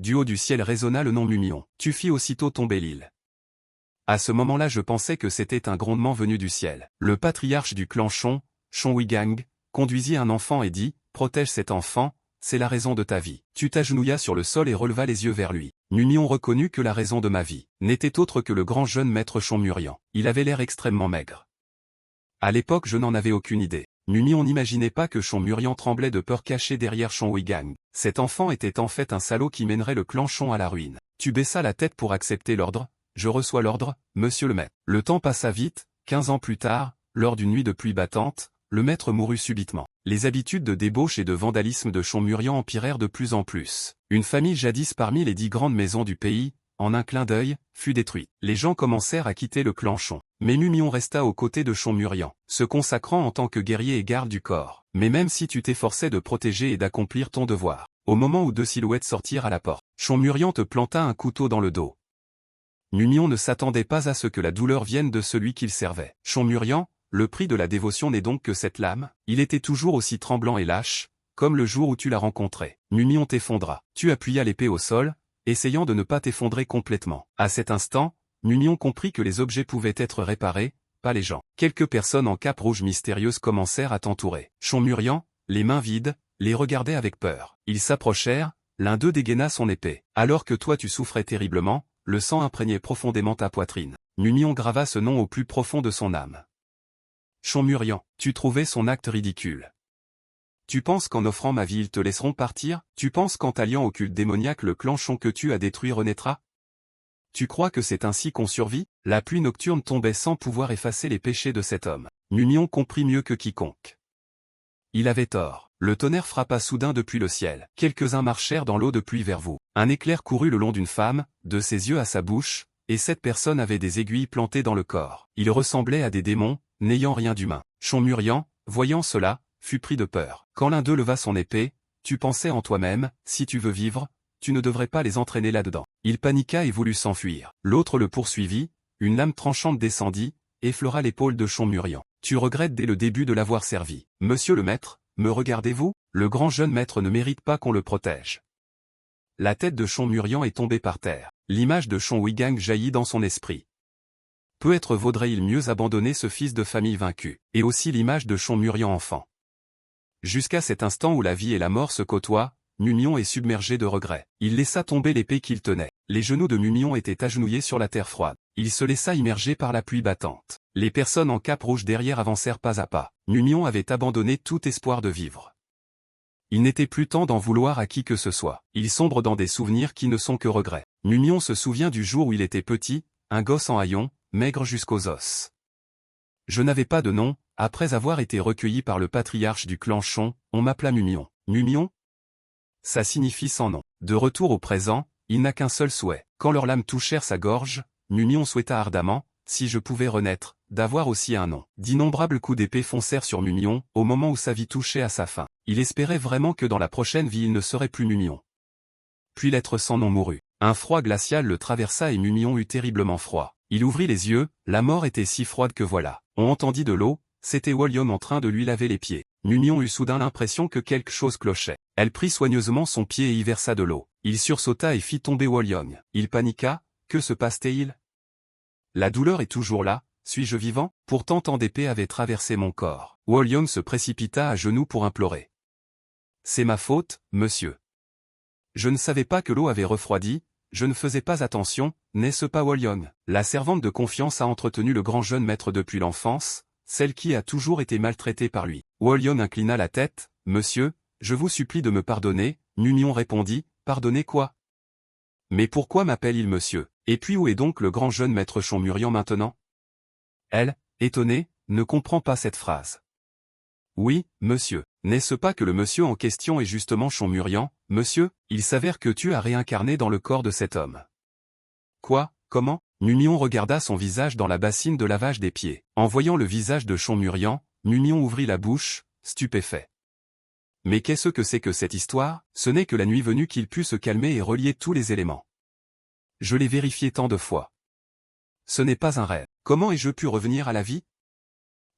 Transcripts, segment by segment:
Du haut du ciel résonna le nom Mumion. Tu fis aussitôt tomber l'île. À ce moment-là je pensais que c'était un grondement venu du ciel. Le patriarche du clan Chon, Chon-Wigang, conduisit un enfant et dit, « Protège cet enfant, c'est la raison de ta vie. » Tu t'agenouilla sur le sol et releva les yeux vers lui. Mumion reconnut que la raison de ma vie n'était autre que le grand jeune maître Chon-Murian. Il avait l'air extrêmement maigre. À l'époque je n'en avais aucune idée. Mumion n'imaginait pas que Chon-Murian tremblait de peur caché derrière Chon-Wigang. Cet enfant était en fait un salaud qui mènerait le clan Chon à la ruine. Tu baissas la tête pour accepter l'ordre. Je reçois l'ordre, monsieur le maître. Le temps passa vite, 15 ans plus tard, lors d'une nuit de pluie battante, le maître mourut subitement. Les habitudes de débauche et de vandalisme de Chon-Murian empirèrent de plus en plus. Une famille jadis parmi les 10 grandes maisons du pays, en un clin d'œil, fut détruite. Les gens commencèrent à quitter le clan Chon. Mais Mumion resta aux côtés de Chon-Murian, se consacrant en tant que guerrier et garde du corps. Mais même si tu t'efforçais de protéger et d'accomplir ton devoir, au moment où 2 silhouettes sortirent à la porte, Chon-Murian te planta un couteau dans le dos. Mumion ne s'attendait pas à ce que la douleur vienne de celui qu'il servait. Chon-Murian, le prix de la dévotion n'est donc que cette lame. Il était toujours aussi tremblant et lâche, comme le jour où tu l'as rencontré. Mumion t'effondra. Tu appuya l'épée au sol, essayant de ne pas t'effondrer complètement. À cet instant, Mumion comprit que les objets pouvaient être réparés, pas les gens. Quelques personnes en cape rouge mystérieuse commencèrent à t'entourer. Chon-Murian, les mains vides, les regardait avec peur. Ils s'approchèrent, l'un d'eux dégaina son épée. Alors que toi tu souffrais terriblement, le sang imprégnait profondément ta poitrine. Mumion grava ce nom au plus profond de son âme. Chon-Murian, tu trouvais son acte ridicule. Tu penses qu'en offrant ma vie ils te laisseront partir? Tu penses qu'en t'alliant au culte démoniaque le clan Chon que tu as détruit renaîtra? Tu crois que c'est ainsi qu'on survit? La pluie nocturne tombait sans pouvoir effacer les péchés de cet homme. Mumion comprit mieux que quiconque. Il avait tort. Le tonnerre frappa soudain depuis le ciel. Quelques-uns marchèrent dans l'eau de pluie vers vous. Un éclair courut le long d'une femme, de ses yeux à sa bouche, et cette personne avait des aiguilles plantées dans le corps. Il ressemblait à des démons, n'ayant rien d'humain. Chon-Murian, voyant cela, fut pris de peur. Quand l'un d'eux leva son épée, tu pensais en toi-même, si tu veux vivre, tu ne devrais pas les entraîner là-dedans. Il paniqua et voulut s'enfuir. L'autre le poursuivit, une lame tranchante descendit, effleura l'épaule de Chon-Murian. Tu regrettes dès le début de l'avoir servi. Monsieur le maître, me regardez-vous? Le grand jeune maître ne mérite pas qu'on le protège. La tête de Chon-Murian est tombée par terre. L'image de Chon-Wigang jaillit dans son esprit. Peut-être vaudrait-il mieux abandonner ce fils de famille vaincu, et aussi l'image de Chon-Murian enfant. Jusqu'à cet instant où la vie et la mort se côtoient, Mumion est submergé de regrets. Il laissa tomber l'épée qu'il tenait. Les genoux de Mumion étaient agenouillés sur la terre froide. Il se laissa immerger par la pluie battante. Les personnes en cape rouge derrière avancèrent pas à pas. Mumion avait abandonné tout espoir de vivre. Il n'était plus temps d'en vouloir à qui que ce soit. Il sombre dans des souvenirs qui ne sont que regrets. Mumion se souvient du jour où il était petit, un gosse en haillons, maigre jusqu'aux os. Je n'avais pas de nom, après avoir été recueilli par le patriarche du clan Chon, on m'appela Mumion. Mumion? Ça signifie sans nom. De retour au présent, il n'a qu'un seul souhait. Quand leurs lames touchèrent sa gorge, Mumion souhaita ardemment, si je pouvais renaître, d'avoir aussi un nom. D'innombrables coups d'épée foncèrent sur Mumion, au moment où sa vie touchait à sa fin. Il espérait vraiment que dans la prochaine vie il ne serait plus Mumion. Puis l'être sans nom mourut. Un froid glacial le traversa et Mumion eut terriblement froid. Il ouvrit les yeux, la mort était si froide que voilà. On entendit de l'eau, c'était Wolyong en train de lui laver les pieds. Mumion eut soudain l'impression que quelque chose clochait. Elle prit soigneusement son pied et y versa de l'eau. Il sursauta et fit tomber Wolyong. Il paniqua, que se passe-t-il? La douleur est toujours là, suis-je vivant? Pourtant tant d'épées avaient traversé mon corps. Wolyong se précipita à genoux pour implorer. C'est ma faute, monsieur. Je ne savais pas que l'eau avait refroidi, je ne faisais pas attention, n'est-ce pas Wolyong? La servante de confiance a entretenu le grand jeune maître depuis l'enfance, celle qui a toujours été maltraitée par lui. Wolyong inclina la tête, monsieur, je vous supplie de me pardonner, Mumion répondit, pardonner quoi? Mais pourquoi m'appelle-t-il monsieur? Et puis où est donc le grand jeune maître Chon-Murian maintenant? Elle, étonnée, ne comprend pas cette phrase. Oui, monsieur, n'est-ce pas que le monsieur en question est justement Chon-Murian? Monsieur, il s'avère que tu as réincarné dans le corps de cet homme. Quoi, comment? Mumion regarda son visage dans la bassine de lavage des pieds. En voyant le visage de Chon-Murian, Mumion ouvrit la bouche, stupéfait. Mais qu'est-ce que c'est que cette histoire? Ce n'est que la nuit venue qu'il put se calmer et relier tous les éléments. Je l'ai vérifié tant de fois. Ce n'est pas un rêve. Comment ai-je pu revenir à la vie?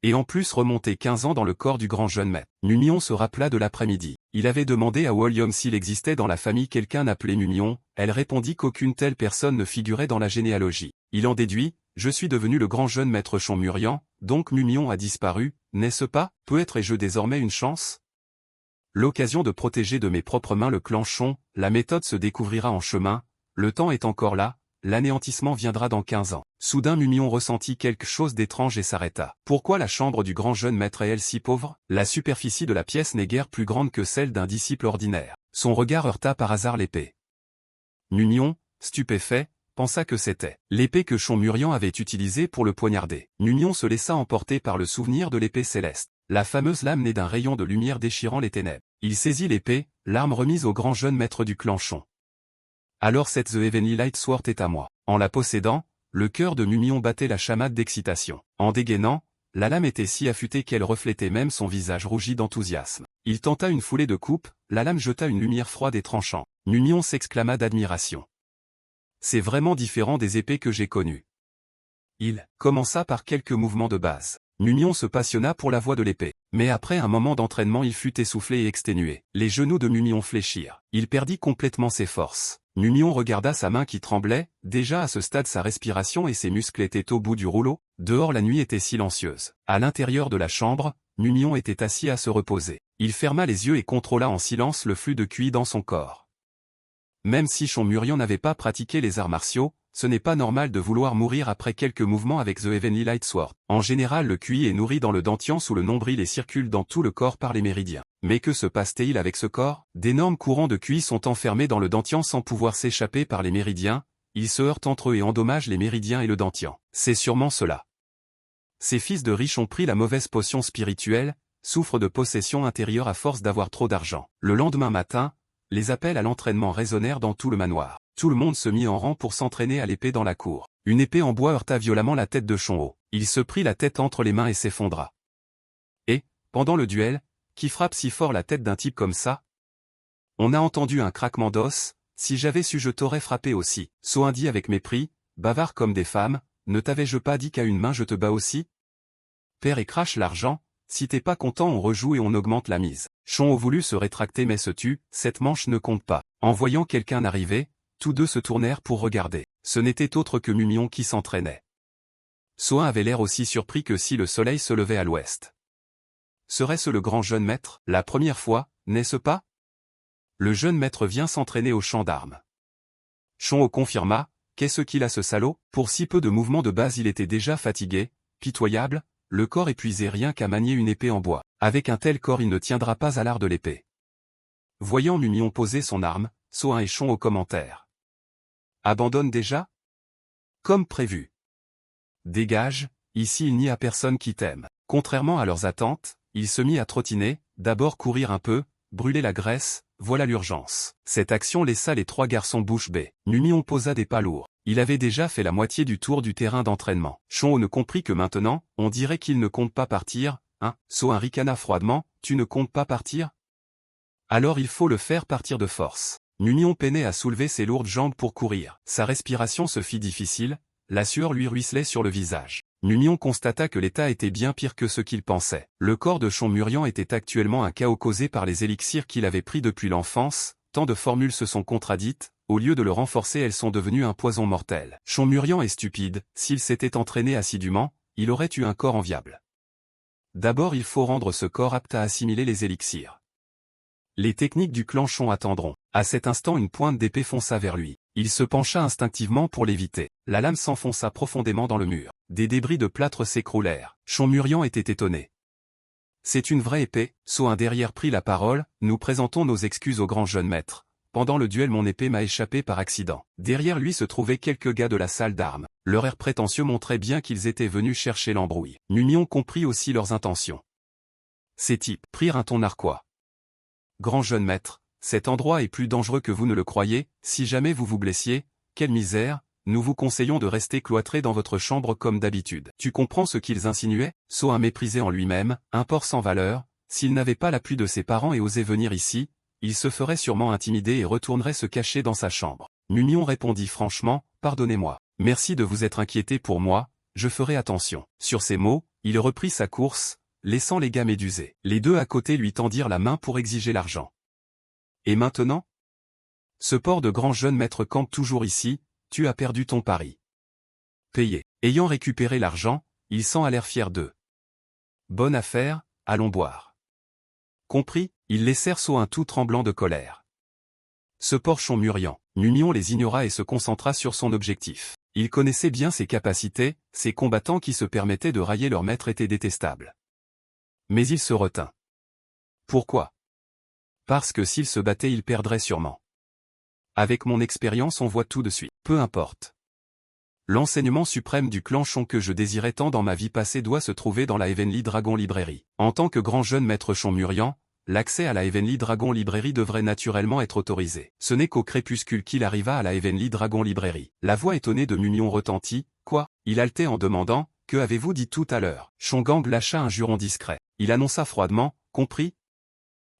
Et en plus remonter 15 ans dans le corps du grand jeune maître. Mumion se rappela de l'après-midi. Il avait demandé à William s'il existait dans la famille quelqu'un appelé Mumion, elle répondit qu'aucune telle personne ne figurait dans la généalogie. Il en déduit, je suis devenu le grand jeune maître Chonmurian, donc Mumion a disparu, n'est-ce pas? Peut-être ai-je désormais une chance? L'occasion de protéger de mes propres mains le clan Chon, la méthode se découvrira en chemin, le temps est encore là, l'anéantissement viendra dans 15 ans. Soudain Mumion ressentit quelque chose d'étrange et s'arrêta. Pourquoi la chambre du grand jeune maître est-elle si pauvre? La superficie de la pièce n'est guère plus grande que celle d'un disciple ordinaire. Son regard heurta par hasard l'épée. Mumion, stupéfait, pensa que c'était l'épée que Chonmurian avait utilisée pour le poignarder. Mumion se laissa emporter par le souvenir de l'épée céleste. La fameuse lame née d'un rayon de lumière déchirant les ténèbres. Il saisit l'épée, l'arme remise au grand jeune maître du clan Chon. Alors cette The Heavenly Light Sword est à moi. En la possédant, le cœur de Mumion battait la chamade d'excitation. En dégainant, la lame était si affûtée qu'elle reflétait même son visage rougi d'enthousiasme. Il tenta une foulée de coups, la lame jeta une lumière froide et tranchante. Mumion s'exclama d'admiration. C'est vraiment différent des épées que j'ai connues. Il commença par quelques mouvements de base. Mumion se passionna pour la voie de l'épée. Mais après un moment d'entraînement il fut essoufflé et exténué. Les genoux de Mumion fléchirent. Il perdit complètement ses forces. Mumion regarda sa main qui tremblait, déjà à ce stade sa respiration et ses muscles étaient au bout du rouleau. Dehors la nuit était silencieuse. À l'intérieur de la chambre, Mumion était assis à se reposer. Il ferma les yeux et contrôla en silence le flux de QI dans son corps. Même si Chonmurian n'avait pas pratiqué les arts martiaux, ce n'est pas normal de vouloir mourir après quelques mouvements avec The Heavenly Light Sword. En général le QI est nourri dans le dantian sous le nombril et circule dans tout le corps par les méridiens. Mais que se passe-t-il avec ce corps? D'énormes courants de QI sont enfermés dans le dantian sans pouvoir s'échapper par les méridiens, ils se heurtent entre eux et endommagent les méridiens et le dantian. C'est sûrement cela. Ces fils de riches ont pris la mauvaise potion spirituelle, souffrent de possession intérieure à force d'avoir trop d'argent. Le lendemain matin, les appels à l'entraînement résonnèrent dans tout le manoir. Tout le monde se mit en rang pour s'entraîner à l'épée dans la cour. Une épée en bois heurta violemment la tête de Chonho. Il se prit la tête entre les mains et s'effondra. Et, pendant le duel, qui frappe si fort la tête d'un type comme ça? On a entendu un craquement d'os, si j'avais su je t'aurais frappé aussi. Soin dit avec mépris, bavard comme des femmes, ne t'avais-je pas dit qu'à une main je te bats aussi? Père et crache l'argent, si t'es pas content on rejoue et on augmente la mise. Chonho voulut se rétracter mais se tut, cette manche ne compte pas. En voyant quelqu'un arriver, tous deux se tournèrent pour regarder. Ce n'était autre que Mumion qui s'entraînait. Soin avait l'air aussi surpris que si le soleil se levait à l'ouest. Serait-ce le grand jeune maître? La première fois, n'est-ce pas? Le jeune maître vient s'entraîner au champ d'armes. Chonho confirma, qu'est-ce qu'il a ce salaud? Pour si peu de mouvements de base il était déjà fatigué, pitoyable, le corps épuisé rien qu'à manier une épée en bois. Avec un tel corps il ne tiendra pas à l'art de l'épée. Voyant Mumion poser son arme, Soin et Chonho commentaire. Abandonne déjà? Comme prévu. Dégage, ici il n'y a personne qui t'aime. Contrairement à leurs attentes, il se mit à trottiner, d'abord courir un peu, brûler la graisse, voilà l'urgence. Cette action laissa les trois garçons bouche bée. Mumion posa des pas lourds. Il avait déjà fait la moitié du tour du terrain d'entraînement. Chonho ne comprit que maintenant, on dirait qu'il ne compte pas partir, hein? Soin ricana froidement, tu ne comptes pas partir? Alors il faut le faire partir de force. Mumion peinait à soulever ses lourdes jambes pour courir. Sa respiration se fit difficile, la sueur lui ruisselait sur le visage. Mumion constata que l'état était bien pire que ce qu'il pensait. Le corps de Chonmurian était actuellement un chaos causé par les élixirs qu'il avait pris depuis l'enfance, tant de formules se sont contradites, au lieu de le renforcer elles sont devenues un poison mortel. Chonmurian est stupide, s'il s'était entraîné assidûment, il aurait eu un corps enviable. D'abord il faut rendre ce corps apte à assimiler les élixirs. Les techniques du clan Chon attendront. À cet instant une pointe d'épée fonça vers lui. Il se pencha instinctivement pour l'éviter. La lame s'enfonça profondément dans le mur. Des débris de plâtre s'écroulèrent. Chonmurian était étonné. C'est une vraie épée. Soin derrière prit la parole, nous présentons nos excuses au grand jeune maître. Pendant le duel mon épée m'a échappé par accident. Derrière lui se trouvaient quelques gars de la salle d'armes. Leur air prétentieux montrait bien qu'ils étaient venus chercher l'embrouille. Mumion comprit aussi leurs intentions. Ces types prirent un ton narquois. Grand jeune maître, cet endroit est plus dangereux que vous ne le croyez, si jamais vous vous blessiez, quelle misère, nous vous conseillons de rester cloîtré dans votre chambre comme d'habitude. Tu comprends ce qu'ils insinuaient? Soin méprisé en lui-même, un porc sans valeur, s'il n'avait pas l'appui de ses parents et osait venir ici, il se ferait sûrement intimider et retournerait se cacher dans sa chambre. Mumion répondit franchement, pardonnez-moi, merci de vous être inquiété pour moi, je ferai attention. Sur ces mots, il reprit sa course, laissant les gars médusés. Les deux à côté lui tendirent la main pour exiger l'argent. Et maintenant? Ce porc de grand jeune maître campe toujours ici, tu as perdu ton pari. Payé. Ayant récupéré l'argent, ils s'en allèrent fiers d'eux. Bonne affaire, allons boire. Compris, ils laissèrent Sauin tout tremblant de colère. Ce porchon muriant, Numion les ignora et se concentra sur son objectif. Il connaissait bien ses capacités, ces combattants qui se permettaient de railler leur maître étaient détestables. Mais il se retint. Pourquoi? Parce que s'il se battait il perdrait sûrement. Avec mon expérience on voit tout de suite. Peu importe. L'enseignement suprême du clan Chon que je désirais tant dans ma vie passée doit se trouver dans la Heavenly Dragon Librairie. En tant que grand jeune maître Chon Murian, l'accès à la Heavenly Dragon Librairie devrait naturellement être autorisé. Ce n'est qu'au crépuscule qu'il arriva à la Heavenly Dragon Librairie. La voix étonnée de Mumion retentit. Quoi? Il haletait en demandant. Que avez-vous dit tout à l'heure? Chongang lâcha un juron discret. Il annonça froidement. Compris?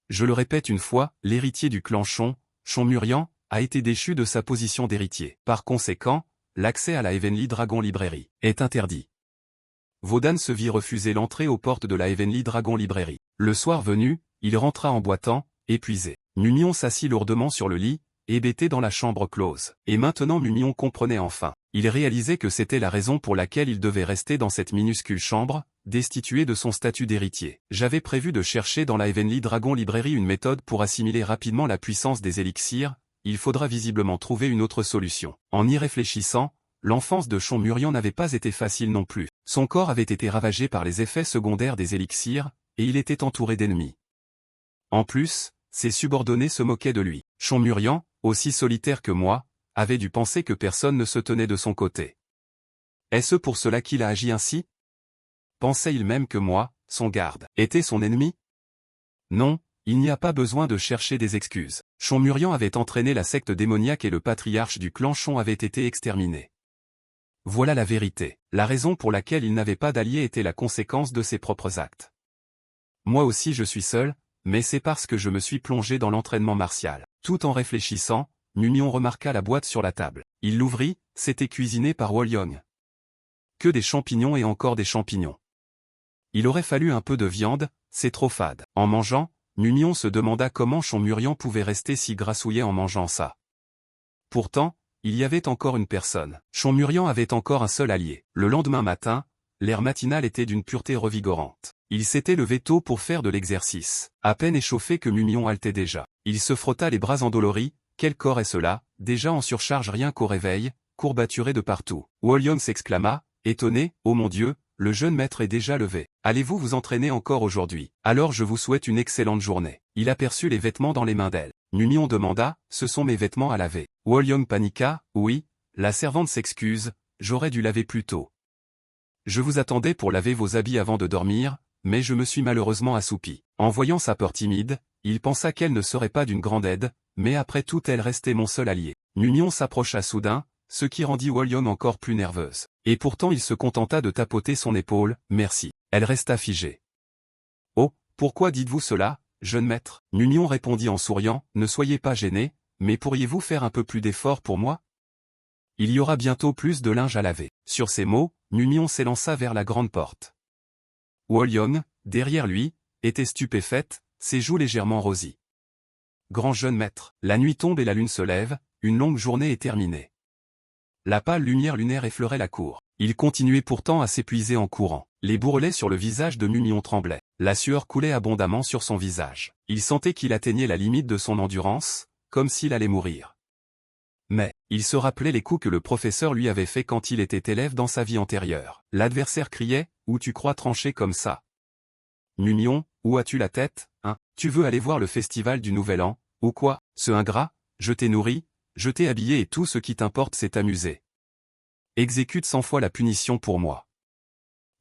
Je le répète une fois, l'héritier du clan Chon, Chon Murian, a été déchu de sa position d'héritier. Par conséquent, l'accès à la Heavenly Dragon Librairie est interdit. Wodan se vit refuser l'entrée aux portes de la Heavenly Dragon Librairie. Le soir venu, il rentra en boitant, épuisé. Mumion s'assit lourdement sur le lit, hébété dans la chambre close. Et maintenant Mumion comprenait enfin. Il réalisait que c'était la raison pour laquelle il devait rester dans cette minuscule chambre, destitué de son statut d'héritier. J'avais prévu de chercher dans la Heavenly Dragon Librairie une méthode pour assimiler rapidement la puissance des élixirs. Il faudra visiblement trouver une autre solution. En y réfléchissant, l'enfance de Chon Murian n'avait pas été facile non plus. Son corps avait été ravagé par les effets secondaires des élixirs, et il était entouré d'ennemis. En plus, ses subordonnés se moquaient de lui. Chon Murian, aussi solitaire que moi, avait dû penser que personne ne se tenait de son côté. Est-ce pour cela qu'il a agi ainsi? Pensait-il même que moi, son garde, était son ennemi? Non. Il n'y a pas besoin de chercher des excuses. Chon Murian avait entraîné la secte démoniaque et le patriarche du clan Chon avait été exterminé. Voilà la vérité. La raison pour laquelle il n'avait pas d'alliés était la conséquence de ses propres actes. Moi aussi je suis seul, mais c'est parce que je me suis plongé dans l'entraînement martial. Tout en réfléchissant, Mumion remarqua la boîte sur la table. Il l'ouvrit, c'était cuisiné par Wolyong. Que des champignons et encore des champignons. Il aurait fallu un peu de viande, c'est trop fade. En mangeant, Mumion se demanda comment Chon Murian pouvait rester si grassouillet en mangeant ça. Pourtant, il y avait encore une personne. Chon Murian avait encore un seul allié. Le lendemain matin, l'air matinal était d'une pureté revigorante. Il s'était levé tôt pour faire de l'exercice. À peine échauffé que Mumion haletait déjà. Il se frotta les bras endoloris. Quel corps est cela, déjà en surcharge rien qu'au réveil, courbaturé de partout. Wolyong s'exclama, étonné, oh mon Dieu, le jeune maître est déjà levé. Allez-vous vous entraîner encore aujourd'hui? Alors je vous souhaite une excellente journée. Il aperçut les vêtements dans les mains d'elle. Mumion demanda, ce sont mes vêtements à laver. Wolyong paniqua, oui, la servante s'excuse, j'aurais dû laver plus tôt. Je vous attendais pour laver vos habits avant de dormir, mais je me suis malheureusement assoupi. En voyant sa peur timide, il pensa qu'elle ne serait pas d'une grande aide, mais après tout elle restait mon seul allié. Mumion s'approcha soudain, ce qui rendit Wolyong encore plus nerveuse. Et pourtant il se contenta de tapoter son épaule, merci. Elle resta figée. Oh, pourquoi dites-vous cela, jeune maître? Mumion répondit en souriant, ne soyez pas gêné, mais pourriez-vous faire un peu plus d'effort pour moi? Il y aura bientôt plus de linge à laver. Sur ces mots, Mumion s'élança vers la grande porte. Wolyong, derrière lui, était stupéfaite, ses joues légèrement rosies. Grand jeune maître, la nuit tombe et la lune se lève, une longue journée est terminée. La pâle lumière lunaire effleurait la cour. Il continuait pourtant à s'épuiser en courant. Les bourrelets sur le visage de Mumion tremblaient. La sueur coulait abondamment sur son visage. Il sentait qu'il atteignait la limite de son endurance, comme s'il allait mourir. Mais, il se rappelait les coups que le professeur lui avait faits quand il était élève dans sa vie antérieure. L'adversaire criait, « Où tu crois trancher comme ça? Mumion, où as-tu la tête, hein? Tu veux aller voir le festival du Nouvel An, ou quoi? Ce ingrat, je t'ai nourri, je t'ai habillé et tout ce qui t'importe c'est t'amuser. Exécute 100 fois la punition pour moi. »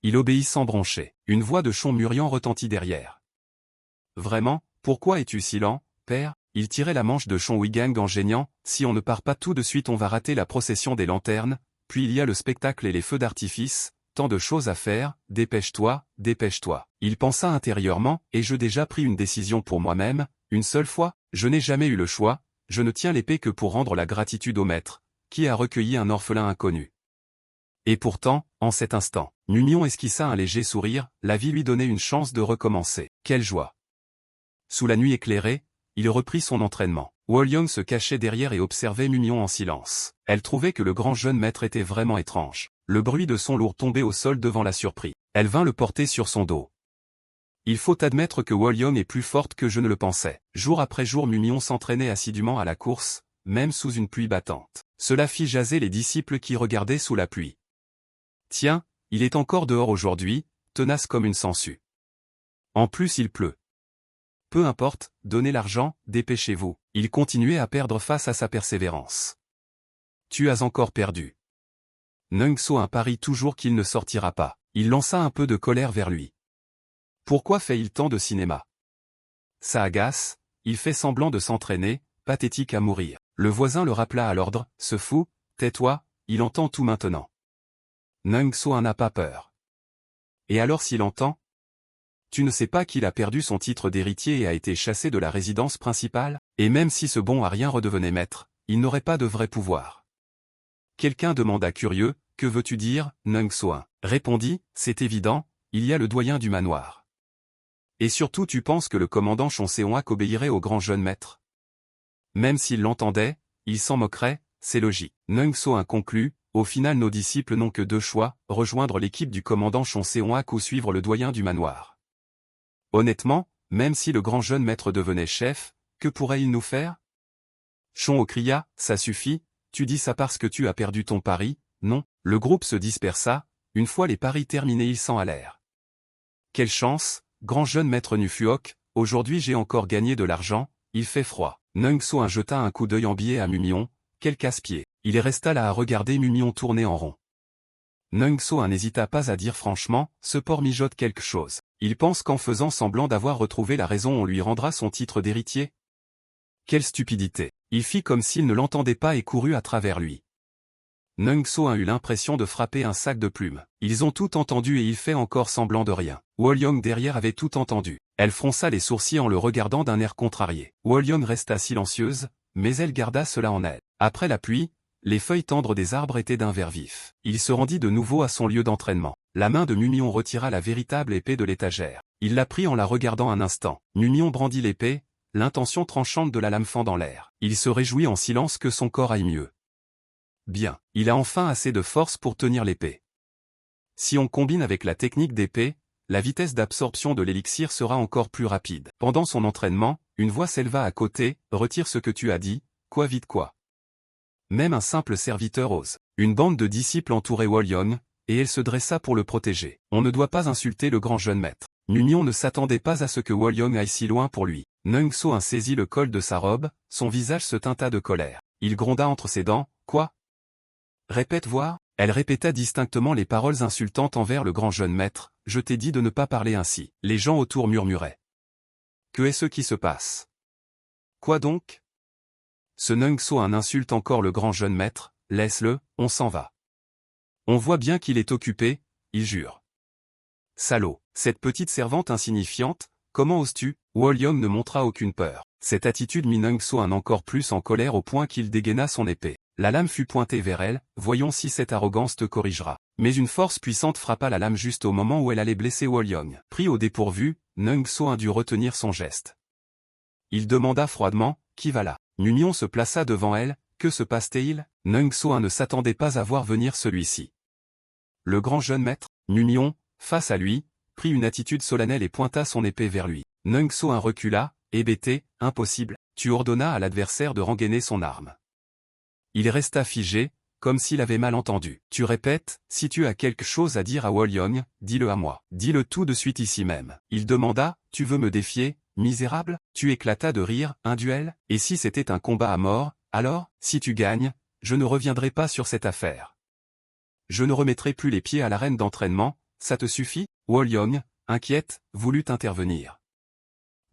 Il obéit sans broncher. Une voix de Chon Murian retentit derrière. « Vraiment, pourquoi es-tu si lent, père ?» Il tirait la manche de Chon Wigang en geignant, « Si on ne part pas tout de suite on va rater la procession des lanternes, puis il y a le spectacle et les feux d'artifice, tant de choses à faire, dépêche-toi, dépêche-toi. » Il pensa intérieurement, « Ai-je déjà pris une décision pour moi-même, une seule fois? Je n'ai jamais eu le choix, je ne tiens l'épée que pour rendre la gratitude au maître, qui a recueilli un orphelin inconnu. » Et pourtant, en cet instant, Numion esquissa un léger sourire, la vie lui donnait une chance de recommencer. Quelle joie! Sous la nuit éclairée, il reprit son entraînement. Wolyong se cachait derrière et observait Numion en silence. Elle trouvait que le grand jeune maître était vraiment étrange. Le bruit de son lourd tombé au sol devant la surpris. Elle vint le porter sur son dos. Il faut admettre que Wolyong est plus forte que je ne le pensais. Jour après jour Numion s'entraînait assidûment à la course, même sous une pluie battante. Cela fit jaser les disciples qui regardaient sous la pluie. Tiens, il est encore dehors aujourd'hui, tenace comme une sangsue. En plus il pleut. Peu importe, donnez l'argent, dépêchez-vous. Il continuait à perdre face à sa persévérance. Tu as encore perdu. Nung-so un pari toujours qu'il ne sortira pas. Il lança un peu de colère vers lui. Pourquoi fait-il tant de cinéma? Ça agace, il fait semblant de s'entraîner, pathétique à mourir. Le voisin le rappela à l'ordre, ce fou, tais-toi, il entend tout maintenant. Nung-so n'a pas peur. Et alors s'il entend? Tu ne sais pas qu'il a perdu son titre d'héritier et a été chassé de la résidence principale? Et même si ce bon à rien redevenait maître, il n'aurait pas de vrai pouvoir. Quelqu'un demanda curieux, que veux-tu dire, Nung-so répondit, c'est évident, il y a le doyen du manoir. Et surtout tu penses que le commandant Chonseonhak obéirait au grand jeune maître? Même s'il l'entendait, il s'en moquerait, c'est logique. Nung-so conclut, au final nos disciples n'ont que deux choix, rejoindre l'équipe du commandant Chonseonhak ou suivre le doyen du manoir. Honnêtement, même si le grand jeune maître devenait chef, que pourrait-il nous faire? Chon cria, ça suffit, tu dis ça parce que tu as perdu ton pari, non? Le groupe se dispersa, une fois les paris terminés ils s'en allèrent. Quelle chance, grand jeune maître Nufuok, aujourd'hui j'ai encore gagné de l'argent, il fait froid. Nung-so jeta un coup d'œil envié à Mumion, quel casse-pied. Il resta là à regarder Mumion tourner en rond. Nung-so n'hésita pas à dire franchement, ce porc mijote quelque chose. Il pense qu'en faisant semblant d'avoir retrouvé la raison on lui rendra son titre d'héritier? Quelle stupidité. Il fit comme s'il ne l'entendait pas et courut à travers lui. Nung-so eut l'impression de frapper un sac de plumes. Ils ont tout entendu et il fait encore semblant de rien. Wolyong derrière avait tout entendu. Elle fronça les sourcils en le regardant d'un air contrarié. Wolyong resta silencieuse, mais elle garda cela en elle. Après la pluie, les feuilles tendres des arbres étaient d'un vert vif. Il se rendit de nouveau à son lieu d'entraînement. La main de Mumion retira la véritable épée de l'étagère. Il la prit en la regardant un instant. Mumion brandit l'épée, l'intention tranchante de la lame fend dans l'air. Il se réjouit en silence que son corps aille mieux. Bien, il a enfin assez de force pour tenir l'épée. Si on combine avec la technique d'épée, la vitesse d'absorption de l'élixir sera encore plus rapide. Pendant son entraînement, une voix s'éleva à côté, « Retire ce que tu as dit, quoi vite quoi ?» Même un simple serviteur ose. Une bande de disciples entourait Wolyong, et elle se dressa pour le protéger. On ne doit pas insulter le grand jeune maître. Numion ne s'attendait pas à ce que Wolyong aille si loin pour lui. Nung-so saisit le col de sa robe, son visage se teinta de colère. Il gronda entre ses dents, « Quoi ? Répète voir ?» Elle répéta distinctement les paroles insultantes envers le grand jeune maître, « Je t'ai dit de ne pas parler ainsi. » Les gens autour murmuraient. « Que est-ce qui se passe ? Quoi donc ? Ce Nung-so insulte encore le grand jeune maître, laisse-le, on s'en va. On voit bien qu'il est occupé, il jure. Salaud, cette petite servante insignifiante, comment oses-tu? Wolyong ne montra aucune peur. Cette attitude mit Nung-so encore plus en colère au point qu'il dégaina son épée. La lame fut pointée vers elle, voyons si cette arrogance te corrigera. Mais une force puissante frappa la lame juste au moment où elle allait blesser Wolyong. Pris au dépourvu, Nung-so dut retenir son geste. Il demanda froidement, qui va là? Numion se plaça devant elle, que se passe-t-il? Nung-so ne s'attendait pas à voir venir celui-ci. Le grand jeune maître, Numion, face à lui, prit une attitude solennelle et pointa son épée vers lui. Nung-so recula, hébété, impossible, tu ordonnas à l'adversaire de rengainer son arme. Il resta figé, comme s'il avait mal entendu. Tu répètes, si tu as quelque chose à dire à Wolyong, dis-le à moi. Dis-le tout de suite ici même. Il demanda, tu veux me défier, misérable? Tu éclatas de rire, un duel? Et si c'était un combat à mort, alors, si tu gagnes, je ne reviendrai pas sur cette affaire. Je ne remettrai plus les pieds à l'arène d'entraînement, ça te suffit? Wolyong, inquiète, voulut intervenir.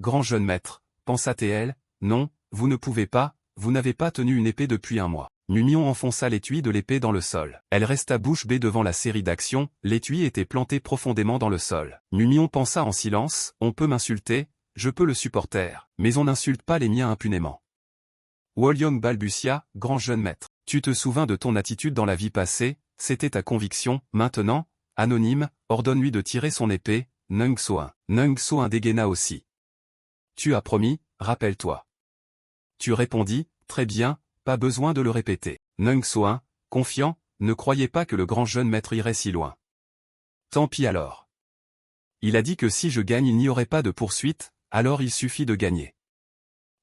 Grand jeune maître, pensa-t-elle, non, vous ne pouvez pas, vous n'avez pas tenu une épée depuis un mois. Numion enfonça l'étui de l'épée dans le sol. Elle resta bouche bée devant la série d'actions, l'étui était planté profondément dans le sol. Numion pensa en silence, on peut m'insulter, je peux le supporter, mais on n'insulte pas les miens impunément. Wolyong balbutia, grand jeune maître, tu te souviens de ton attitude dans la vie passée, c'était ta conviction, maintenant, anonyme, ordonne-lui de tirer son épée, Nung So-in. Nung So-in dégaina aussi. Tu as promis, rappelle-toi. Tu répondis, très bien, pas besoin de le répéter. Nung So-in, confiant, ne croyait pas que le grand jeune maître irait si loin. Tant pis alors. Il a dit que si je gagne il n'y aurait pas de poursuite, alors il suffit de gagner.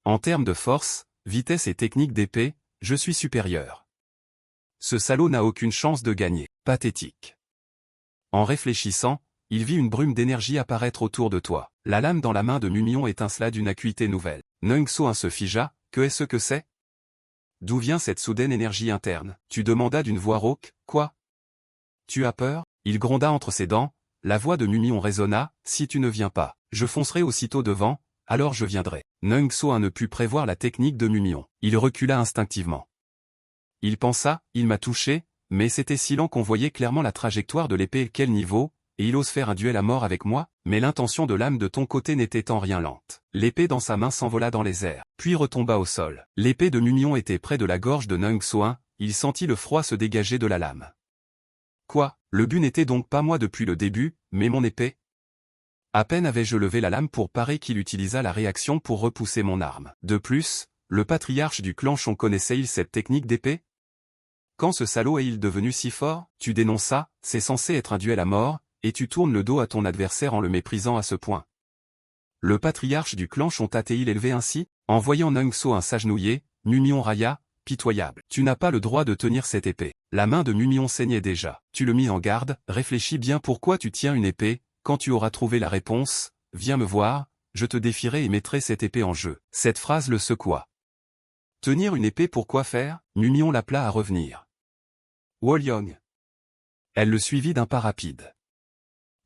En termes de force, vitesse et technique d'épée, je suis supérieur. Ce salaud n'a aucune chance de gagner. Pathétique. En réfléchissant, il vit une brume d'énergie apparaître autour de toi. La lame dans la main de Mumion étincela d'une acuité nouvelle. Nung So-in se figea, que est-ce que c'est? D'où vient cette soudaine énergie interne? Tu demandas d'une voix rauque, quoi? Tu as peur? Il gronda entre ses dents, la voix de Mumion résonna, si tu ne viens pas, je foncerai aussitôt devant, alors je viendrai. Nung So-in ne put prévoir la technique de Mumion. Il recula instinctivement. Il pensa, il m'a touché, mais c'était si lent qu'on voyait clairement la trajectoire de l'épée et quel niveau, et il ose faire un duel à mort avec moi, mais l'intention de l'âme de ton côté n'était en rien lente. L'épée dans sa main s'envola dans les airs, puis retomba au sol. L'épée de Mumion était près de la gorge de Nung So-in, il sentit le froid se dégager de la lame. Quoi, le but n'était donc pas moi depuis le début, mais mon épée? À peine avais-je levé la lame pour parer qu'il utilisa la réaction pour repousser mon arme. De plus, le patriarche du clan Shon connaissait-il cette technique d'épée? Quand ce salaud est-il devenu si fort? Tu dénonces ça, c'est censé être un duel à mort, et tu tournes le dos à ton adversaire en le méprisant à ce point. Le patriarche du clan Shon t'a-t-il élevé ainsi? En voyant Nung So-in s'agenouiller, Mumion railla, pitoyable. Tu n'as pas le droit de tenir cette épée. La main de Mumion saignait déjà. Tu le mis en garde, réfléchis bien pourquoi tu tiens une épée, quand tu auras trouvé la réponse, viens me voir, je te défierai et mettrai cette épée en jeu. Cette phrase le secoua. Tenir une épée pour quoi faire? Mumion l'appela à revenir. Wolyong. Elle le suivit d'un pas rapide.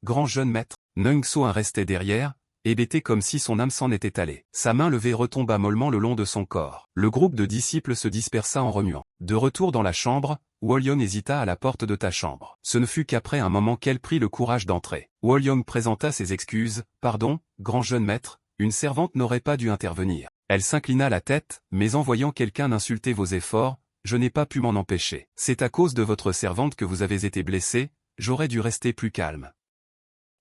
Grand jeune maître, Nung So-in restait derrière, hébété comme si son âme s'en était allée. Sa main levée retomba mollement le long de son corps. Le groupe de disciples se dispersa en remuant. De retour dans la chambre, Wolyong hésita à la porte de ta chambre. Ce ne fut qu'après un moment qu'elle prit le courage d'entrer. Wolyong présenta ses excuses. Pardon, grand jeune maître, une servante n'aurait pas dû intervenir. Elle s'inclina la tête, mais en voyant quelqu'un insulter vos efforts, je n'ai pas pu m'en empêcher. C'est à cause de votre servante que vous avez été blessé, j'aurais dû rester plus calme.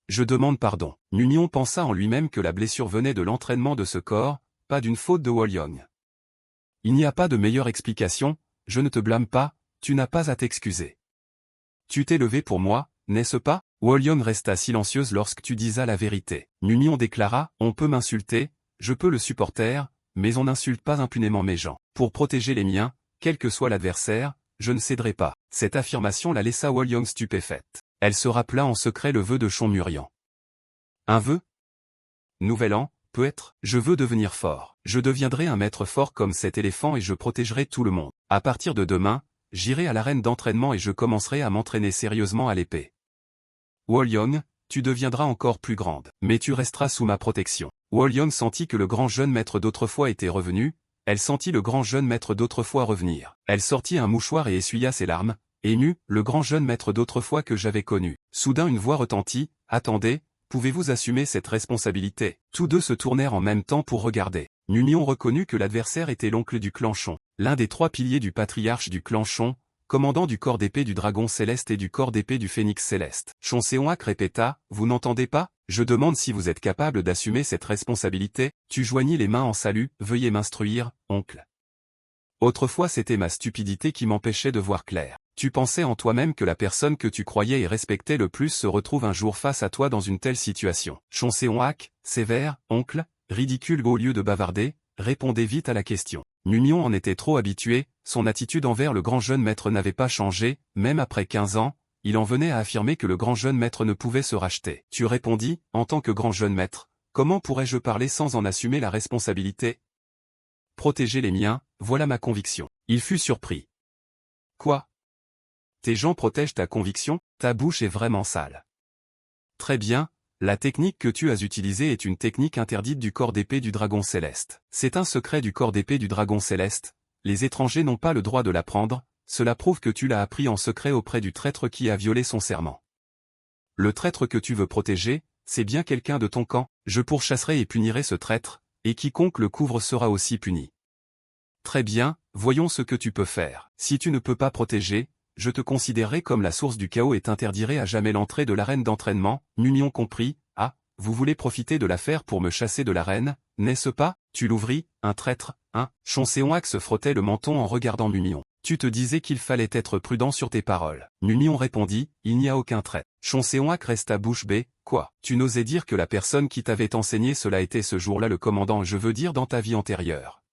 Je demande pardon. Mumion pensa en lui-même que la blessure venait de l'entraînement de ce corps, pas d'une faute de Wolyong. Il n'y a pas de meilleure explication, je ne te blâme pas, tu n'as pas à t'excuser. Tu t'es levé pour moi, n'est-ce pas? Wolyong resta silencieuse lorsque tu disas la vérité. Mumion déclara, on peut m'insulter, je peux le supporter, mais on n'insulte pas impunément mes gens. Pour protéger les miens, quel que soit l'adversaire, je ne céderai pas. Cette affirmation la laissa Wolyong stupéfaite. Elle se rappela en secret le vœu de Shon Murian. Un vœu? Nouvel an, peut-être, je veux devenir fort. Je deviendrai un maître fort comme cet éléphant et je protégerai tout le monde. À partir de demain, j'irai à l'arène d'entraînement et je commencerai à m'entraîner sérieusement à l'épée. Wolyong, tu deviendras encore plus grande, mais tu resteras sous ma protection. Wolyong sentit que le grand jeune maître d'autrefois était revenu, elle sentit le grand jeune maître d'autrefois revenir. Elle sortit un mouchoir et essuya ses larmes. Ému, le grand jeune maître d'autrefois que j'avais connu. Soudain une voix retentit, « Attendez, pouvez-vous assumer cette responsabilité ?» Tous deux se tournèrent en même temps pour regarder. Mumion reconnut que l'adversaire était l'oncle du clan Shon, l'un des 3 piliers du patriarche du clan Shon, commandant du corps d'épée du dragon céleste et du corps d'épée du phénix céleste. Shon Seong-hak répéta, « Vous n'entendez pas? Je demande si vous êtes capable d'assumer cette responsabilité. » Tu joignis les mains en salut, « Veuillez m'instruire, oncle. Autrefois c'était ma stupidité qui m'empêchait de voir clair. Tu pensais en toi-même que la personne que tu croyais et respectais le plus se retrouve un jour face à toi dans une telle situation. » Shon Seong-hak, sévère, oncle, ridicule au lieu de bavarder, répondez vite à la question. Mumion en était trop habitué, son attitude envers le grand jeune maître n'avait pas changé, même après 15 ans, il en venait à affirmer que le grand jeune maître ne pouvait se racheter. Tu répondis, en tant que grand jeune maître, comment pourrais-je parler sans en assumer la responsabilité? Protéger les miens, voilà ma conviction. Il fut surpris. Quoi? Tes gens protègent ta conviction, ta bouche est vraiment sale. Très bien, la technique que tu as utilisée est une technique interdite du corps d'épée du dragon céleste. C'est un secret du corps d'épée du dragon céleste, les étrangers n'ont pas le droit de l'apprendre, cela prouve que tu l'as appris en secret auprès du traître qui a violé son serment. Le traître que tu veux protéger, c'est bien quelqu'un de ton camp, je pourchasserai et punirai ce traître, et quiconque le couvre sera aussi puni. Très bien, voyons ce que tu peux faire. Si tu ne peux pas protéger, je te considérerai comme la source du chaos et t'interdirai à jamais l'entrée de l'arène d'entraînement, Numion compris. Ah, vous voulez profiter de l'affaire pour me chasser de l'arène, n'est-ce pas? Tu l'ouvris, un traître, hein? Chonséoac se frottait le menton en regardant Numion. Tu te disais qu'il fallait être prudent sur tes paroles. Numion répondit, il n'y a aucun trait. Chonséoac resta bouche bée, quoi? Tu n'osais dire que la personne qui t'avait enseigné cela était ce jour-là le commandant, je veux dire dans ta vie antérieure.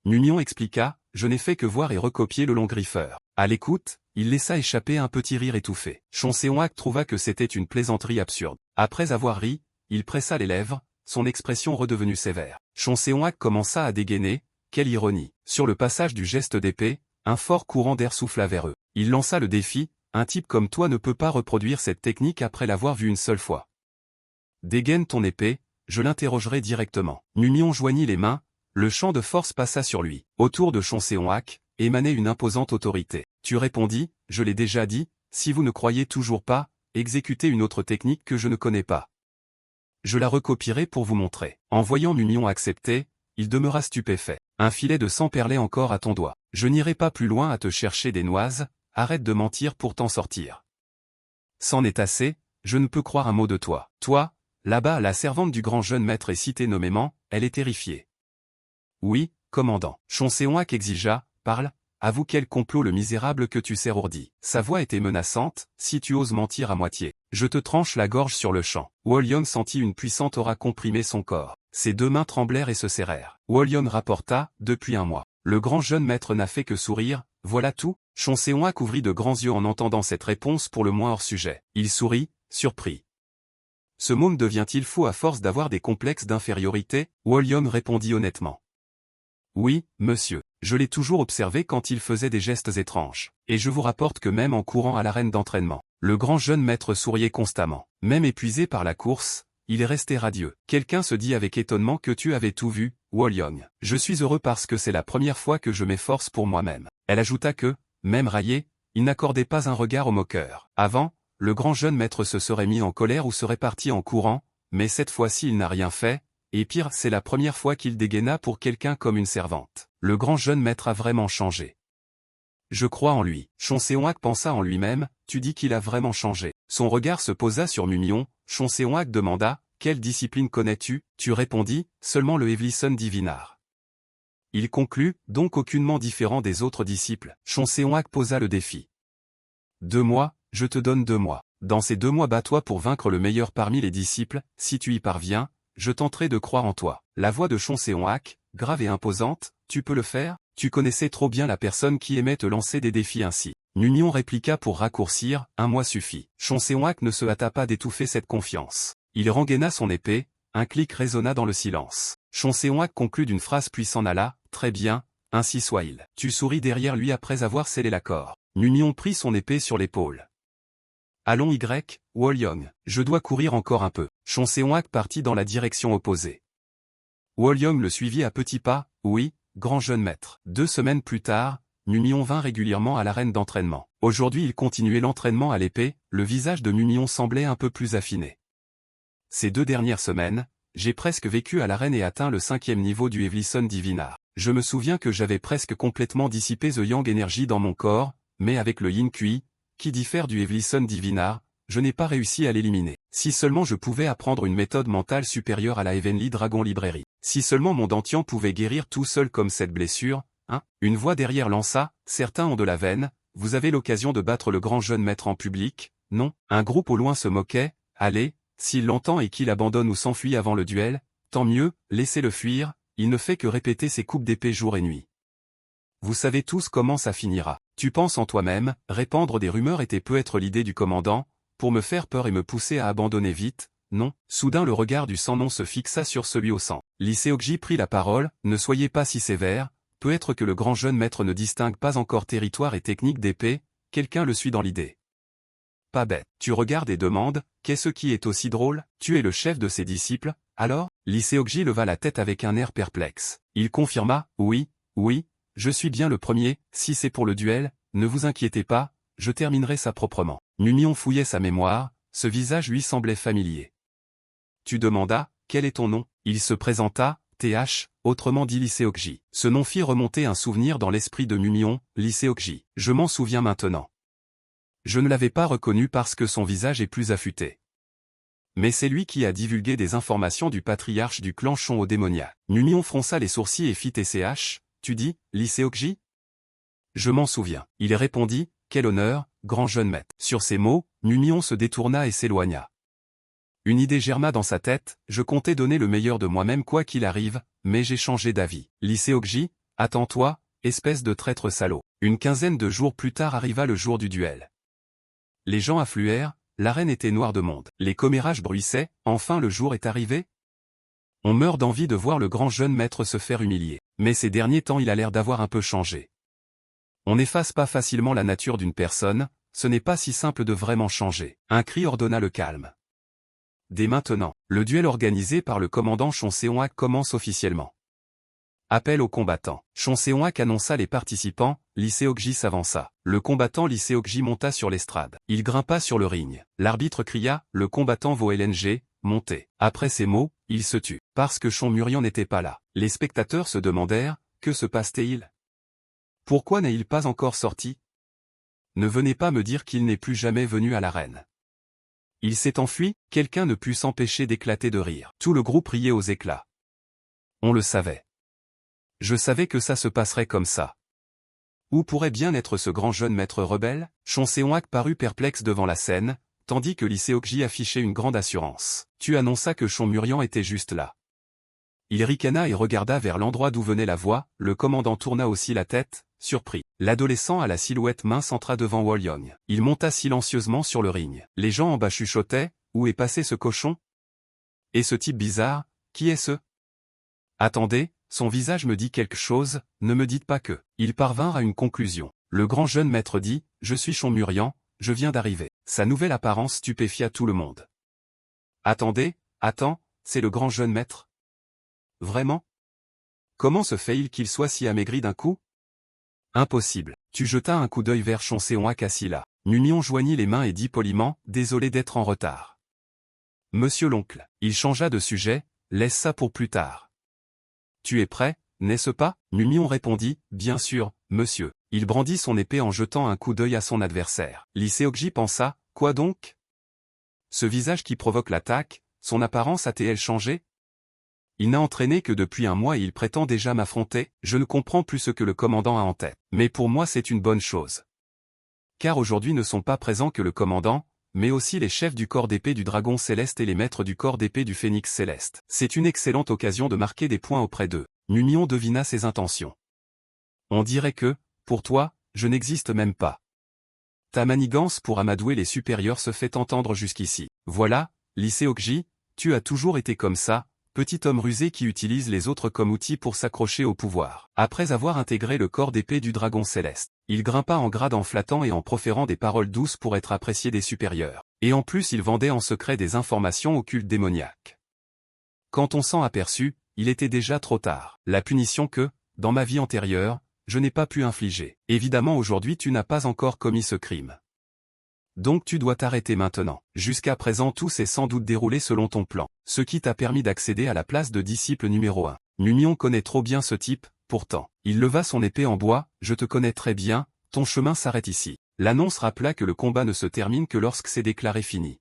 Numion expliqua, je n'ai fait que voir et recopier le long griffeur. À l'écoute, il laissa échapper un petit rire étouffé. Chonséoac trouva que c'était une plaisanterie absurde. Après avoir ri, il pressa les lèvres, son expression redevenue sévère. Chonséoac commença à dégainer, quelle ironie. Sur le passage du geste d'épée, un fort courant d'air souffla vers eux. Il lança le défi, un type comme toi ne peut pas reproduire cette technique après l'avoir vue une seule fois. Dégaine ton épée, je l'interrogerai directement. Numion joignit les mains, le champ de force passa sur lui. Autour de Chonséoac, émanait une imposante autorité. Tu répondis, je l'ai déjà dit, si vous ne croyez toujours pas, exécutez une autre technique que je ne connais pas. Je la recopierai pour vous montrer. En voyant Numion accepter, il demeura stupéfait. Un filet de sang perlait encore à ton doigt. Je n'irai pas plus loin à te chercher des noises, arrête de mentir pour t'en sortir. C'en est assez, je ne peux croire un mot de toi. Toi, là-bas la servante du grand jeune maître est citée nommément, elle est terrifiée. Oui, commandant. Chonséoac exigea, parle, avoue quel complot le misérable que tu sers ourdi. Sa voix était menaçante, si tu oses mentir à moitié, je te tranche la gorge sur le champ. Wollion sentit une puissante aura comprimer son corps. Ses deux mains tremblèrent et se serrèrent. Wollion rapporta, depuis un mois. Le grand jeune maître n'a fait que sourire, voilà tout. Chonséoac ouvrit de grands yeux en entendant cette réponse pour le moins hors sujet. Il sourit, surpris. Ce môme devient-il fou à force d'avoir des complexes d'infériorité? Wollion répondit honnêtement. Oui, monsieur, je l'ai toujours observé quand il faisait des gestes étranges. Et je vous rapporte que même en courant à l'arène d'entraînement, le grand jeune maître souriait constamment. Même épuisé par la course, il est resté radieux. Quelqu'un se dit avec étonnement que tu avais tout vu, Wollion. Je suis heureux parce que c'est la première fois que je m'efforce pour moi-même. Elle ajouta que, même raillé, il n'accordait pas un regard au moqueur. Avant, le grand jeune maître se serait mis en colère ou serait parti en courant, mais cette fois-ci il n'a rien fait, et pire c'est la première fois qu'il dégaina pour quelqu'un comme une servante. Le grand jeune maître a vraiment changé. Je crois en lui. Chonséoac pensa en lui-même, tu dis qu'il a vraiment changé. Son regard se posa sur Numion, Chonséoac demanda, quelle discipline connais-tu? Tu répondis, seulement le Evlison Divinar. Il conclut, donc aucunement différent des autres disciples. Chonséoac posa le défi. 2 mois, je te donne 2 mois. Dans ces 2 mois bats-toi pour vaincre le meilleur parmi les disciples, si tu y parviens, je tenterai de croire en toi. La voix de Chonséoac, grave et imposante, tu peux le faire? Tu connaissais trop bien la personne qui aimait te lancer des défis ainsi. Numion répliqua pour raccourcir, 1 mois suffit. Chonséoac ne se hâta pas d'étouffer cette confiance. Il rengaina son épée, un clic résonna dans le silence. Chonséoac conclut d'une phrase puis s'en alla, très bien, ainsi soit-il. Tu souris derrière lui après avoir scellé l'accord. Numion prit son épée sur l'épaule. Allons Wollion, je dois courir encore un peu. Chonséoac partit dans la direction opposée. Wollion le suivit à petits pas, oui, grand jeune maître. 2 semaines plus tard, Numion vint régulièrement à l'arène d'entraînement. Aujourd'hui il continuait l'entraînement à l'épée, le visage de Numion semblait un peu plus affiné. Ces 2 dernières semaines, j'ai presque vécu à l'arène et atteint le 5e niveau du Evlison Divinar. Je me souviens que j'avais presque complètement dissipé The Yang Energy dans mon corps, mais avec le Yin Kui, qui diffère du Evlison Divinar, je n'ai pas réussi à l'éliminer. Si seulement je pouvais apprendre une méthode mentale supérieure à la Heavenly Dragon Librairie. Si seulement mon Dantian pouvait guérir tout seul comme cette blessure, hein? Une voix derrière lança, certains ont de la veine, vous avez l'occasion de battre le grand jeune maître en public, non? Un groupe au loin se moquait, allez, s'il l'entend et qu'il abandonne ou s'enfuit avant le duel, tant mieux, laissez-le fuir, il ne fait que répéter ses coupes d'épée jour et nuit. Vous savez tous comment ça finira. Tu penses en toi-même, répandre des rumeurs était peut-être l'idée du commandant, pour me faire peur et me pousser à abandonner vite, non? Soudain le regard du sans-nom se fixa sur celui au sang. Lyséogji prit la parole, ne soyez pas si sévère, peut-être que le grand jeune maître ne distingue pas encore territoire et technique d'épée, quelqu'un le suit dans l'idée. Pas bête. Tu regardes et demandes, qu'est-ce qui est aussi drôle? Tu es le chef de ses disciples, alors? Lyséogji leva la tête avec un air perplexe. Il confirma, oui, je suis bien le premier, si c'est pour le duel, ne vous inquiétez pas, je terminerai ça proprement. Numion fouillait sa mémoire, ce visage lui semblait familier. Tu demandas, quel est ton nom? Il se présenta, TH, autrement dit Lyséogji. Ce nom fit remonter un souvenir dans l'esprit de Numion, Lyséogji. Je m'en souviens maintenant. Je ne l'avais pas reconnu parce que son visage est plus affûté. Mais c'est lui qui a divulgué des informations du patriarche du clan Shon au démoniaque. Numion fronça les sourcils et fit TCH, tu dis, Lyséokji? Je m'en souviens. Il répondit, quel honneur, grand jeune maître. Sur ces mots, Numion se détourna et s'éloigna. Une idée germa dans sa tête, je comptais donner le meilleur de moi-même quoi qu'il arrive, mais j'ai changé d'avis. Lyséokji, attends-toi, espèce de traître salaud. Une quinzaine de jours plus tard arriva le jour du duel. Les gens affluèrent, l'arène était noire de monde. Les commérages bruissaient, enfin le jour est arrivé? On meurt d'envie de voir le grand jeune maître se faire humilier. Mais ces derniers temps il a l'air d'avoir un peu changé. On n'efface pas facilement la nature d'une personne, ce n'est pas si simple de vraiment changer. Un cri ordonna le calme. Dès maintenant, le duel organisé par le commandant Shon Seonhak commence officiellement. Appel aux combattants. Shon Seonhak annonça les participants, Lyséokji s'avança. Le combattant Lyséokji monta sur l'estrade. Il grimpa sur le ring. L'arbitre cria, le combattant VoLNG, montez. Après ces mots, il se tut. Parce que Shon Murian n'était pas là. Les spectateurs se demandèrent, que se passe-t-il? Pourquoi n'est-il pas encore sorti? Ne venez pas me dire qu'il n'est plus jamais venu à l'arène. Il s'est enfui, quelqu'un ne put s'empêcher d'éclater de rire. Tout le groupe riait aux éclats. On le savait. Je savais que ça se passerait comme ça. Où pourrait bien être ce grand jeune maître rebelle? Shon Seonhak parut perplexe devant la scène, tandis que Lyséokji affichait une grande assurance. Tu annonça que Shon Murian était juste là. Il ricana et regarda vers l'endroit d'où venait la voix, le commandant tourna aussi la tête, surpris. L'adolescent à la silhouette mince entra devant Wolyong. Il monta silencieusement sur le ring. Les gens en bas chuchotaient, où est passé ce cochon? Et ce type bizarre, qui est ce? Attendez, son visage me dit quelque chose, ne me dites pas que. Ils parvinrent à une conclusion. Le grand jeune maître dit, je suis Shon Murian, je viens d'arriver. Sa nouvelle apparence stupéfia tout le monde. Attendez, attends, c'est le grand jeune maître? Vraiment? Comment se fait-il qu'il soit si amaigri d'un coup? Impossible. Tu jetas un coup d'œil vers Shon Seonhak assis là. Numion joignit les mains et dit poliment, désolé d'être en retard. Monsieur l'oncle. Il changea de sujet, laisse ça pour plus tard. Tu es prêt, n'est-ce pas? Numion répondit, bien sûr, monsieur. Il brandit son épée en jetant un coup d'œil à son adversaire. Lyséokji pensa, quoi donc? Ce visage qui provoque l'attaque, son apparence a-t-elle changé? Il n'a entraîné que depuis un mois et il prétend déjà m'affronter, je ne comprends plus ce que le commandant a en tête. Mais pour moi c'est une bonne chose. Car aujourd'hui ne sont pas présents que le commandant, mais aussi les chefs du corps d'épée du dragon céleste et les maîtres du corps d'épée du phénix céleste. C'est une excellente occasion de marquer des points auprès d'eux. Numion devina ses intentions. On dirait que, pour toi, je n'existe même pas. Ta manigance pour amadouer les supérieurs se fait entendre jusqu'ici. Voilà, Lyséokji, tu as toujours été comme ça, petit homme rusé qui utilise les autres comme outil pour s'accrocher au pouvoir. Après avoir intégré le corps d'épée du dragon céleste, il grimpa en grade en flattant et en proférant des paroles douces pour être apprécié des supérieurs. Et en plus il vendait en secret des informations au culte démoniaque. Quand on s'en aperçut, il était déjà trop tard. La punition que, dans ma vie antérieure, je n'ai pas pu infliger. Évidemment aujourd'hui tu n'as pas encore commis ce crime. Donc tu dois t'arrêter maintenant. Jusqu'à présent tout s'est sans doute déroulé selon ton plan, ce qui t'a permis d'accéder à la place de disciple numéro 1. Numion connaît trop bien ce type, pourtant. Il leva son épée en bois, je te connais très bien, ton chemin s'arrête ici. L'annonce rappela que le combat ne se termine que lorsque c'est déclaré fini.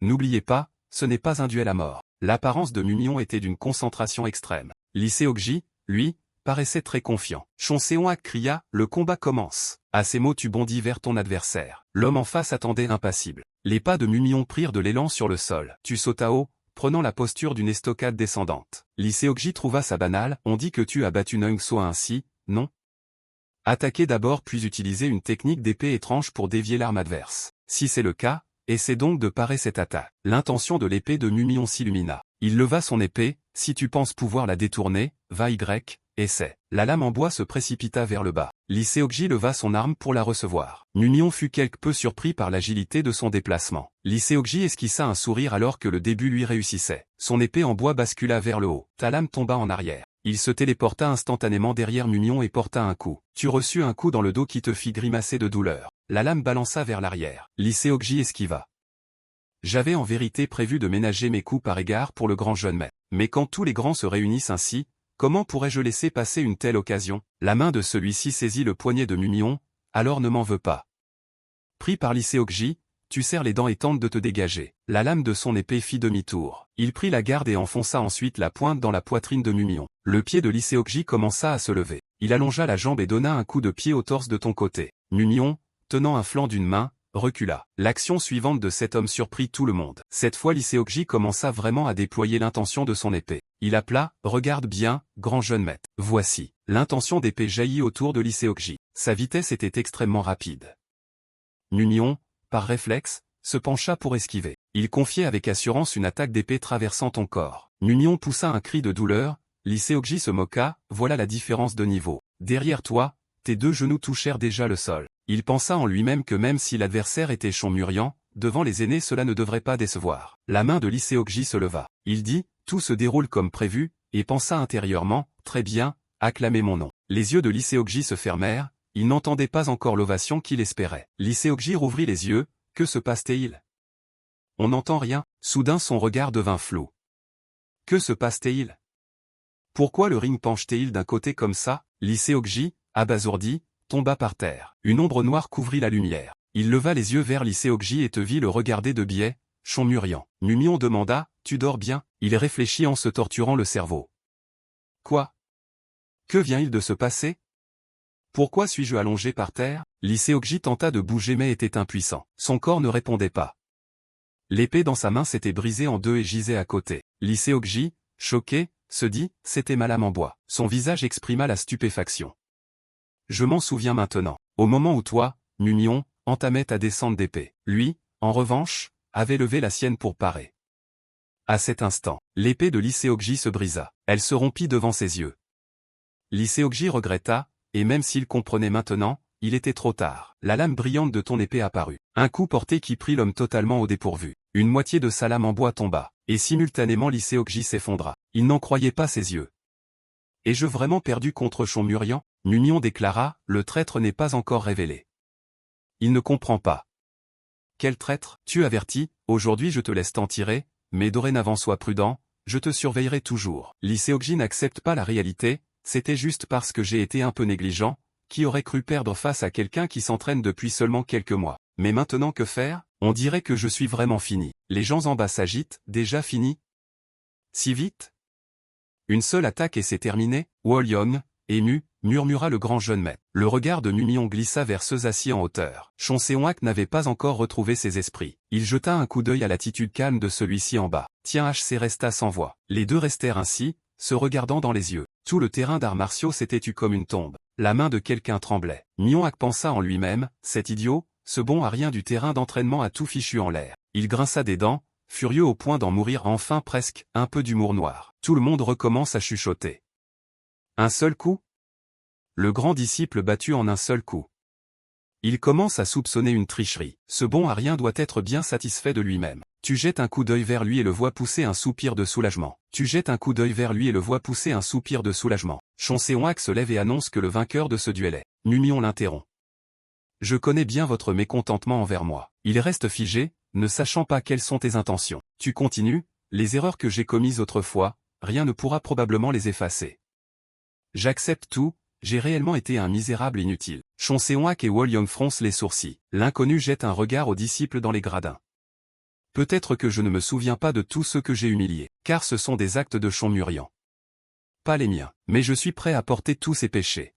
N'oubliez pas, ce n'est pas un duel à mort. L'apparence de Numion était d'une concentration extrême. Lyséokji, lui, paraissait très confiant. Shon Seonhak cria, le combat commence. À ces mots tu bondis vers ton adversaire. L'homme en face attendait impassible. Les pas de Numion prirent de l'élan sur le sol. Tu sautas haut, prenant la posture d'une estocade descendante. Lyséokji trouva ça banal, on dit que tu as battu Neung So ainsi, non? Attaquer d'abord puis utiliser une technique d'épée étrange pour dévier l'arme adverse. Si c'est le cas, essaie donc de parer cette attaque. L'intention de l'épée de Numion s'illumina. Il leva son épée, si tu penses pouvoir la détourner, va essaie. La lame en bois se précipita vers le bas. Lyséokji leva son arme pour la recevoir. Numion fut quelque peu surpris par l'agilité de son déplacement. Lyséokji esquissa un sourire alors que le début lui réussissait. Son épée en bois bascula vers le haut. Ta lame tomba en arrière. Il se téléporta instantanément derrière Numion et porta un coup. Tu reçus un coup dans le dos qui te fit grimacer de douleur. La lame balança vers l'arrière. Lyséokji esquiva. J'avais en vérité prévu de ménager mes coups par égard pour le grand jeune maître. Mais quand tous les grands se réunissent ainsi, comment pourrais-je laisser passer une telle occasion? La main de celui-ci saisit le poignet de Numion, alors ne m'en veux pas. Pris par Lee Seok-ji, tu serres les dents et tentes de te dégager. La lame de son épée fit demi-tour. Il prit la garde et enfonça ensuite la pointe dans la poitrine de Mumyon. Le pied de Lee Seok-ji commença à se lever. Il allongea la jambe et donna un coup de pied au torse de ton côté. Mumyon, tenant un flanc d'une main, recula. L'action suivante de cet homme surprit tout le monde. Cette fois Lee Seok-ji commença vraiment à déployer l'intention de son épée. Il appela, regarde bien, grand jeune maître. Voici. L'intention d'épée jaillit autour de Lee Seok-ji. Sa vitesse était extrêmement rapide. Mumyon, par réflexe, se pencha pour esquiver. Il confiait avec assurance une attaque d'épée traversant ton corps. Mumyon poussa un cri de douleur, Lee Seok-ji se moqua, voilà la différence de niveau. Derrière toi, tes deux genoux touchèrent déjà le sol. Il pensa en lui-même que même si l'adversaire était Shonmurian, devant les aînés cela ne devrait pas décevoir. La main de Lee Seok-ji se leva. Il dit, tout se déroule comme prévu, et pensa intérieurement, très bien, acclamez mon nom. Les yeux de Lee Seok-ji se fermèrent, il n'entendait pas encore l'ovation qu'il espérait. Lee Seok-ji rouvrit les yeux, que se passe-t-il? On n'entend rien, soudain son regard devint flou. Que se passe-t-il? Pourquoi le ring penche-t-il d'un côté comme ça? Lee Seok-ji, abasourdi, tomba par terre. Une ombre noire couvrit la lumière. Il leva les yeux vers Lee Seok-ji et te vit le regarder de biais, Shonmurian. Mumyon demanda, tu dors bien? Il réfléchit en se torturant le cerveau. Quoi? Que vient-il de se passer? Pourquoi suis-je allongé par terre? Lee Seok-ji tenta de bouger mais était impuissant. Son corps ne répondait pas. L'épée dans sa main s'était brisée en deux et gisait à côté. Lee Seok-ji, choqué, se dit, c'était ma lame en bois. Son visage exprima la stupéfaction. Je m'en souviens maintenant. Au moment où toi, Mumyon, entamais ta descente d'épée. Lui, en revanche, avait levé la sienne pour parer. À cet instant, l'épée de Lee Seok-ji se brisa. Elle se rompit devant ses yeux. Lee Seok-ji regretta, et même s'il comprenait maintenant, il était trop tard. La lame brillante de ton épée apparut. Un coup porté qui prit l'homme totalement au dépourvu. Une moitié de sa lame en bois tomba, et simultanément Lee Seok-ji s'effondra. Il n'en croyait pas ses yeux. Ai-je vraiment perdu contre Shonmurian? Mumyon déclara, le traître n'est pas encore révélé. Il ne comprend pas. Quel traître? Tu avertis, aujourd'hui je te laisse t'en tirer, mais dorénavant sois prudent, je te surveillerai toujours. Lee Seok-ji n'accepte pas la réalité, c'était juste parce que j'ai été un peu négligent, qui aurait cru perdre face à quelqu'un qui s'entraîne depuis seulement quelques mois. Mais maintenant que faire? On dirait que je suis vraiment fini. Les gens en bas s'agitent, déjà fini? Si vite? Une seule attaque et c'est terminé? Wolyong, ému, murmura le grand jeune maître. Le regard de Mumyon glissa vers ceux assis en hauteur. Chon Seong-hak n'avait pas encore retrouvé ses esprits. Il jeta un coup d'œil à l'attitude calme de celui-ci en bas. Tiens HC resta sans voix. Les deux restèrent ainsi, se regardant dans les yeux. Tout le terrain d'arts martiaux s'était tu comme une tombe. La main de quelqu'un tremblait. Myon-hak pensa en lui-même, cet idiot, ce bon à rien du terrain d'entraînement a tout fichu en l'air. Il grinça des dents, furieux au point d'en mourir enfin presque, un peu d'humour noir. Tout le monde recommence à chuchoter. Un seul coup? Le grand disciple battu en un seul coup. Il commence à soupçonner une tricherie. Ce bon à rien doit être bien satisfait de lui-même. Tu jettes un coup d'œil vers lui et le vois pousser un soupir de soulagement. Tu jettes un coup d'œil vers lui et le vois pousser un soupir de soulagement. Chon Seong-hak se lève et annonce que le vainqueur de ce duel est. Mumyon l'interrompt. Je connais bien votre mécontentement envers moi. Il reste figé, ne sachant pas quelles sont tes intentions. Tu continues, les erreurs que j'ai commises autrefois, rien ne pourra probablement les effacer. J'accepte tout, j'ai réellement été un misérable inutile. Chon Seong-hak et Wolyong froncent les sourcils. L'inconnu jette un regard aux disciples dans les gradins. Peut-être que je ne me souviens pas de tout ce que j'ai humilié, car ce sont des actes de Shonmurian. Pas les miens, mais je suis prêt à porter tous ces péchés.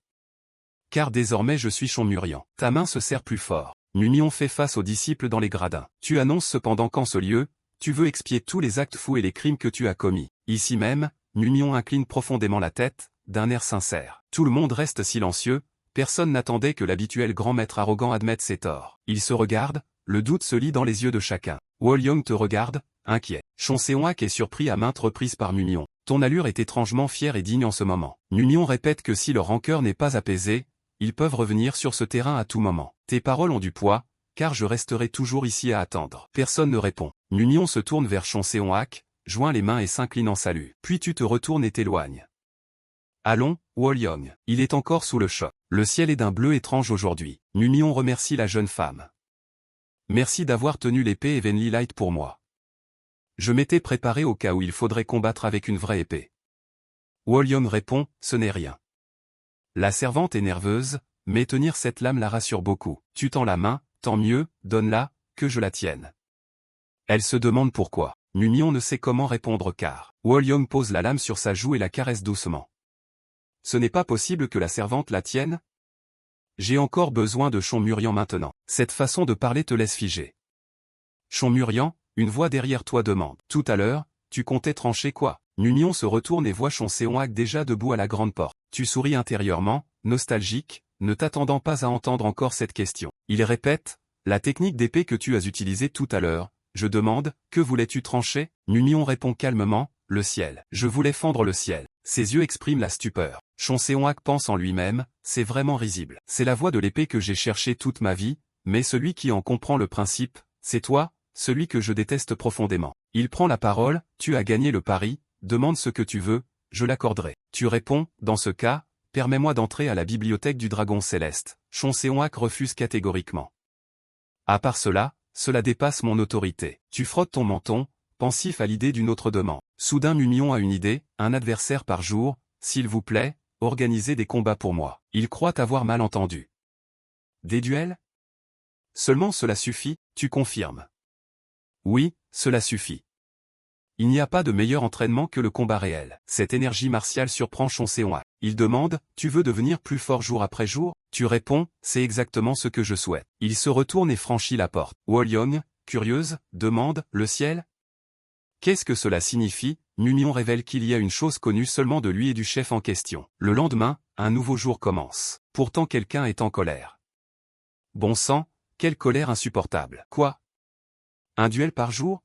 Car désormais je suis Shonmurian. Ta main se serre plus fort. Mumyon fait face aux disciples dans les gradins. Tu annonces cependant qu'en ce lieu, tu veux expier tous les actes fous et les crimes que tu as commis. Ici même, Mumyon incline profondément la tête, d'un air sincère. Tout le monde reste silencieux, personne n'attendait que l'habituel grand maître arrogant admette ses torts. Il se regarde, le doute se lit dans les yeux de chacun. Wolyong te regarde, inquiet. Chon Seong-hak est surpris à maintes reprises par Mumyon. Ton allure est étrangement fière et digne en ce moment. Mumyon répète que si leur rancœur n'est pas apaisée, ils peuvent revenir sur ce terrain à tout moment. Tes paroles ont du poids, car je resterai toujours ici à attendre. Personne ne répond. Mumyon se tourne vers Chon Seong-hak, joint les mains et s'incline en salut. Puis tu te retournes et t'éloignes. Allons, Wolyong. Il est encore sous le choc. Le ciel est d'un bleu étrange aujourd'hui. Mumyon remercie la jeune femme. Merci d'avoir tenu l'épée Heavenly Light pour moi. Je m'étais préparé au cas où il faudrait combattre avec une vraie épée. Wolyong répond, ce n'est rien. La servante est nerveuse, mais tenir cette lame la rassure beaucoup. Tu tends la main, Tant mieux, donne-la, que je la tienne. Elle se demande pourquoi. Numion ne sait comment répondre car Wolyong pose la lame sur sa joue et la caresse doucement. Ce n'est pas possible que la servante la tienne? J'ai encore besoin de Chonmurian maintenant. Cette façon de parler te laisse figé. Chonmurian, une voix derrière toi demande. Tout à l'heure, tu comptais trancher quoi? Numion se retourne et voit Chonseonhak déjà debout à la grande porte. Tu souris intérieurement, nostalgique, ne t'attendant pas à entendre encore cette question. Il répète, la technique d'épée que tu as utilisée tout à l'heure. Je demande, que voulais-tu trancher? Numion répond calmement, le ciel. Je voulais fendre le ciel. Ses yeux expriment la stupeur. Chonseonhak pense en lui-même, c'est vraiment risible. C'est la voie de l'épée que j'ai cherchée toute ma vie, mais celui qui en comprend le principe, c'est toi, celui que je déteste profondément. Il prend la parole, tu as gagné le pari, demande ce que tu veux, je l'accorderai. Tu réponds, dans ce cas, permets-moi d'entrer à la bibliothèque du dragon céleste. Chonseonhak refuse catégoriquement. À part cela dépasse mon autorité. Tu frottes ton menton, pensif à l'idée d'une autre demande. Soudain Numion a une idée, un adversaire par jour, s'il vous plaît, organisez des combats pour moi. Il croit avoir mal entendu. Des duels? Seulement cela suffit, tu confirmes. Oui, cela suffit. Il n'y a pas de meilleur entraînement que le combat réel. Cette énergie martiale surprend Chonseonhak. Il demande, tu veux devenir plus fort jour après jour? Tu réponds, c'est exactement ce que je souhaite. Il se retourne et franchit la porte. Wolyong, curieuse, demande, le ciel? Qu'est-ce que cela signifie? Numion révèle qu'il y a une chose connue seulement de lui et du chef en question. Le lendemain, un nouveau jour commence. Pourtant quelqu'un est en colère. Bon sang, quelle colère insupportable. Quoi? Un duel par jour?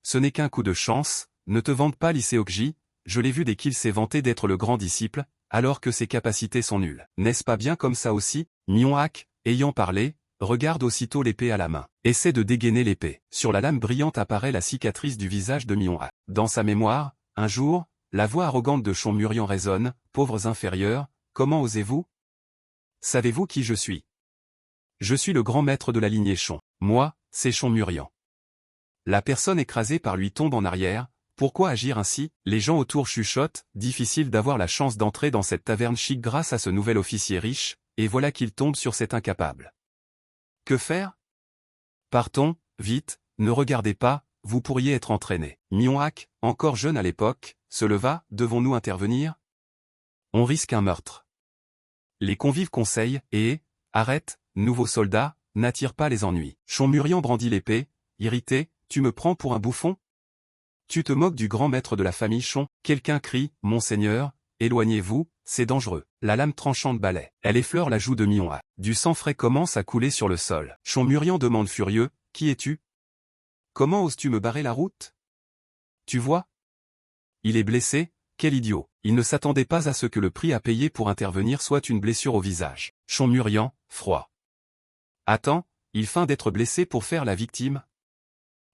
Ce n'est qu'un coup de chance, ne te vante pas Licéokji, je l'ai vu dès qu'il s'est vanté d'être le grand disciple, alors que ses capacités sont nulles. N'est-ce pas bien comme ça aussi? Mionhak, ayant parlé, regarde aussitôt l'épée à la main. Essaie de dégainer l'épée. Sur la lame brillante apparaît la cicatrice du visage de Mionhak. Dans sa mémoire, un jour, la voix arrogante de Chonmurian résonne, pauvres inférieurs, comment osez-vous? Savez-vous qui je suis? Je suis le grand maître de la lignée Chon. Moi, c'est Chonmurian. La personne écrasée par lui tombe en arrière. Pourquoi agir ainsi? Les gens autour chuchotent, difficile d'avoir la chance d'entrer dans cette taverne chic grâce à ce nouvel officier riche, et voilà qu'il tombe sur cet incapable. Que faire? Partons, vite, ne regardez pas, vous pourriez être entraîné. Mionhak, encore jeune à l'époque, se leva, devons-nous intervenir? On risque un meurtre. Les convives conseillent, et, arrête, nouveau soldat, n'attire pas les ennuis. Chonmurian brandit l'épée, irrité, tu me prends pour un bouffon? Tu te moques du grand maître de la famille Chon? Quelqu'un crie, Monseigneur, éloignez-vous, c'est dangereux. La lame tranchante balaie. Elle effleure la joue de Mionhak. Du sang frais commence à couler sur le sol. Chonmurian demande furieux, qui es-tu? Comment oses-tu me barrer la route? Tu vois? Il est blessé, quel idiot. Il ne s'attendait pas à ce que le prix à payer pour intervenir soit une blessure au visage. Chonmurian, froid. Attends, il feint d'être blessé pour faire la victime?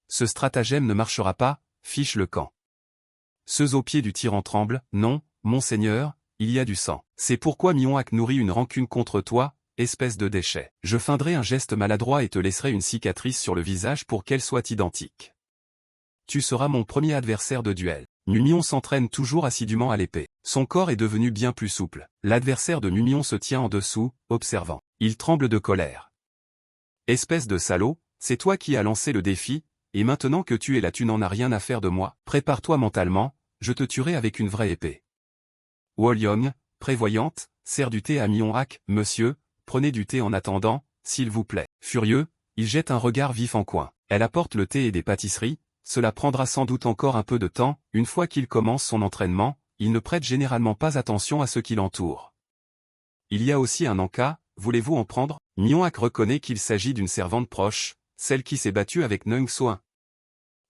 Ce stratagème ne marchera pas, fiche le camp. Ceux au pied du tyran tremblent, non, monseigneur, il y a du sang. C'est pourquoi Mionhak nourrit une rancune contre toi, espèce de déchet. Je feindrai un geste maladroit et te laisserai une cicatrice sur le visage pour qu'elle soit identique. Tu seras mon premier adversaire de duel. Numion s'entraîne toujours assidûment à l'épée. Son corps est devenu bien plus souple. L'adversaire de Numion se tient en dessous, observant. Il tremble de colère. Espèce de salaud, c'est toi qui as lancé le défi, et maintenant que tu es là tu n'en as rien à faire de moi. Prépare-toi mentalement, je te tuerai avec une vraie épée. Wolyong, prévoyante, sert du thé à Mionhak. Monsieur, prenez du thé en attendant, s'il vous plaît. Furieux, il jette un regard vif en coin. Elle apporte le thé et des pâtisseries, cela prendra sans doute encore un peu de temps. Une fois qu'il commence son entraînement, il ne prête généralement pas attention à ce qui l'entoure. Il y a aussi un en-cas, voulez-vous en prendre? Mionhak reconnaît qu'il s'agit d'une servante proche, celle qui s'est battue avec Neung Soin.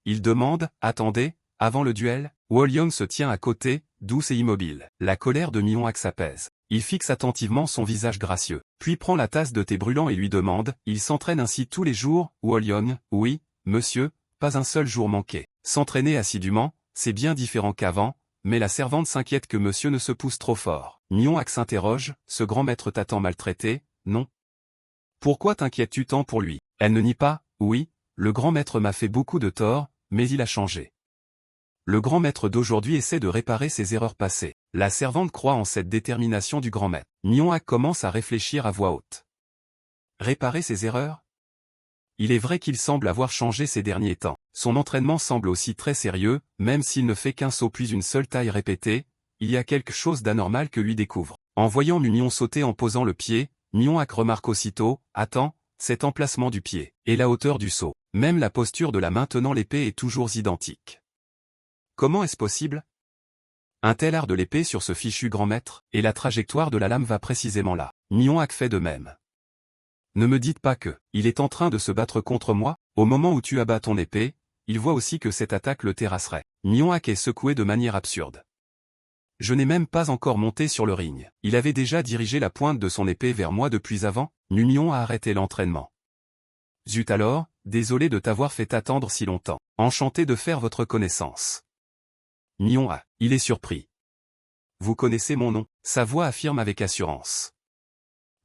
Il demande, attendez, avant le duel? Wolyong se tient à côté, douce et immobile. La colère de Mionhak s'apaise. Il fixe attentivement son visage gracieux, puis prend la tasse de thé brûlant et lui demande, il s'entraîne ainsi tous les jours? Wolyong, oui, monsieur, pas un seul jour manqué. S'entraîner assidûment, c'est bien différent qu'avant, mais la servante s'inquiète que monsieur ne se pousse trop fort. Mionhak s'interroge, ce grand maître t'a tant maltraité, non? Pourquoi t'inquiètes-tu tant pour lui? Elle ne nie pas, oui, le grand maître m'a fait beaucoup de tort, mais il a changé. Le grand maître d'aujourd'hui essaie de réparer ses erreurs passées. La servante croit en cette détermination du grand maître. Mionhak commence à réfléchir à voix haute. Réparer ses erreurs? Il est vrai qu'il semble avoir changé ces derniers temps. Son entraînement semble aussi très sérieux, même s'il ne fait qu'un saut puis une seule taille répétée, il y a quelque chose d'anormal que lui découvre. En voyant Mignon sauter en posant le pied, Mignon-Hack remarque aussitôt, attends, cet emplacement du pied, et la hauteur du saut. Même la posture de la main tenant l'épée est toujours identique. Comment est-ce possible? Un tel art de l'épée sur ce fichu grand maître, et la trajectoire de la lame va précisément là. Mignon-Hack fait de même. Ne me dites pas que, il est en train de se battre contre moi, au moment où tu abats ton épée, il voit aussi que cette attaque le terrasserait. Mignon-Hack est secoué de manière absurde. Je n'ai même pas encore monté sur le ring. Il avait déjà dirigé la pointe de son épée vers moi depuis avant, Mignon a arrêté l'entraînement. Zut alors, désolé de t'avoir fait attendre si longtemps. Enchanté de faire votre connaissance. Mignon-Hack, il est surpris. Vous connaissez mon nom, sa voix affirme avec assurance.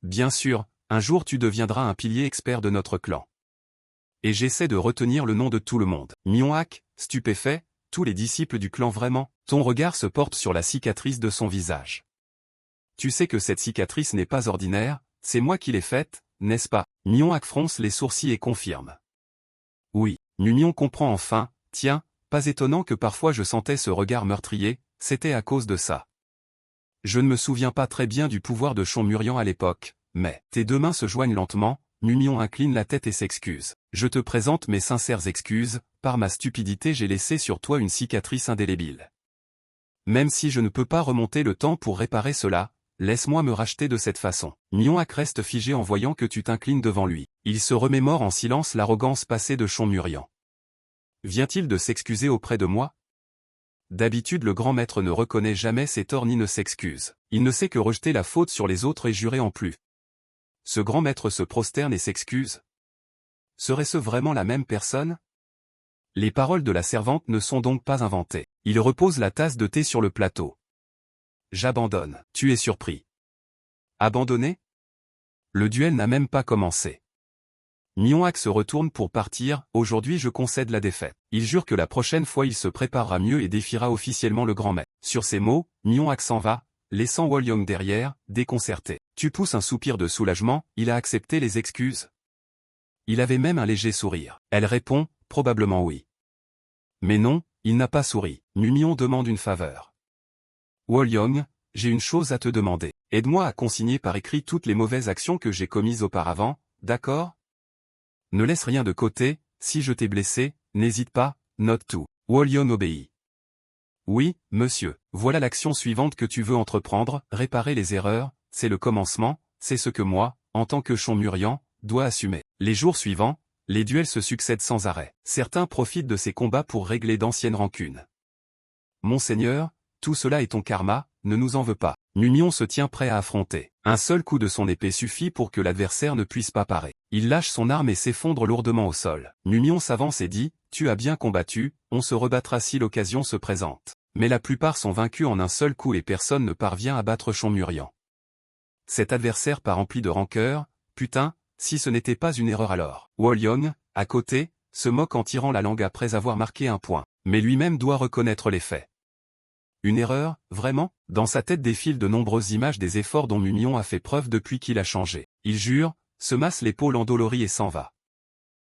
Bien sûr, un jour tu deviendras un pilier expert de notre clan. Et j'essaie de retenir le nom de tout le monde. Mignon-Hack, stupéfait, tous les disciples du clan vraiment, ton regard se porte sur la cicatrice de son visage. Tu sais que cette cicatrice n'est pas ordinaire, c'est moi qui l'ai faite, n'est-ce pas? Mignon-Hack fronce les sourcils et confirme. Oui, Mignon comprend enfin, tiens, pas étonnant que parfois je sentais ce regard meurtrier, c'était à cause de ça. Je ne me souviens pas très bien du pouvoir de Chonmurian à l'époque, mais tes deux mains se joignent lentement, Mignon incline la tête et s'excuse. Je te présente mes sincères excuses, par ma stupidité j'ai laissé sur toi une cicatrice indélébile. Même si je ne peux pas remonter le temps pour réparer cela, laisse-moi me racheter de cette façon. Mignon-Hack reste figé en voyant que tu t'inclines devant lui. Il se remémore en silence l'arrogance passée de Chonmurian. Vient-il de s'excuser auprès de moi? D'habitude le grand maître ne reconnaît jamais ses torts ni ne s'excuse. Il ne sait que rejeter la faute sur les autres et jurer en plus. Ce grand maître se prosterne et s'excuse. Serait-ce vraiment la même personne? Les paroles de la servante ne sont donc pas inventées. Il repose la tasse de thé sur le plateau. J'abandonne. Tu es surpris. Abandonné? Le duel n'a même pas commencé. Mignon-Hack se retourne pour partir, aujourd'hui je concède la défaite. Il jure que la prochaine fois il se préparera mieux et défiera officiellement le grand maître. Sur ces mots, Mignon-Hack s'en va, laissant Wolyong derrière, déconcerté. Tu pousses un soupir de soulagement, il a accepté les excuses. Il avait même un léger sourire. Elle répond, probablement oui. Mais non, il n'a pas souri. Mignon demande une faveur. Wolyong, j'ai une chose à te demander. Aide-moi à consigner par écrit toutes les mauvaises actions que j'ai commises auparavant, d'accord? Ne laisse rien de côté, si je t'ai blessé, n'hésite pas, note tout. Wolyong obéit. Oui, monsieur, voilà l'action suivante que tu veux entreprendre, réparer les erreurs, c'est le commencement, c'est ce que moi, en tant que Chonmurian, dois assumer. Les jours suivants, les duels se succèdent sans arrêt. Certains profitent de ces combats pour régler d'anciennes rancunes. Monseigneur, tout cela est ton karma, ne nous en veux pas. Mignon se tient prêt à affronter. Un seul coup de son épée suffit pour que l'adversaire ne puisse pas parer. Il lâche son arme et s'effondre lourdement au sol. Mignon s'avance et dit, tu as bien combattu, on se rebattra si l'occasion se présente. Mais la plupart sont vaincus en un seul coup et personne ne parvient à battre Chonmurian. Cet adversaire pas rempli de rancœur, putain, si ce n'était pas une erreur alors. Wolyong, à côté, se moque en tirant la langue après avoir marqué un point. Mais lui-même doit reconnaître les faits. Une erreur, vraiment? Dans sa tête défilent de nombreuses images des efforts dont Mignon a fait preuve depuis qu'il a changé. Il jure, se masse l'épaule endolorie et s'en va.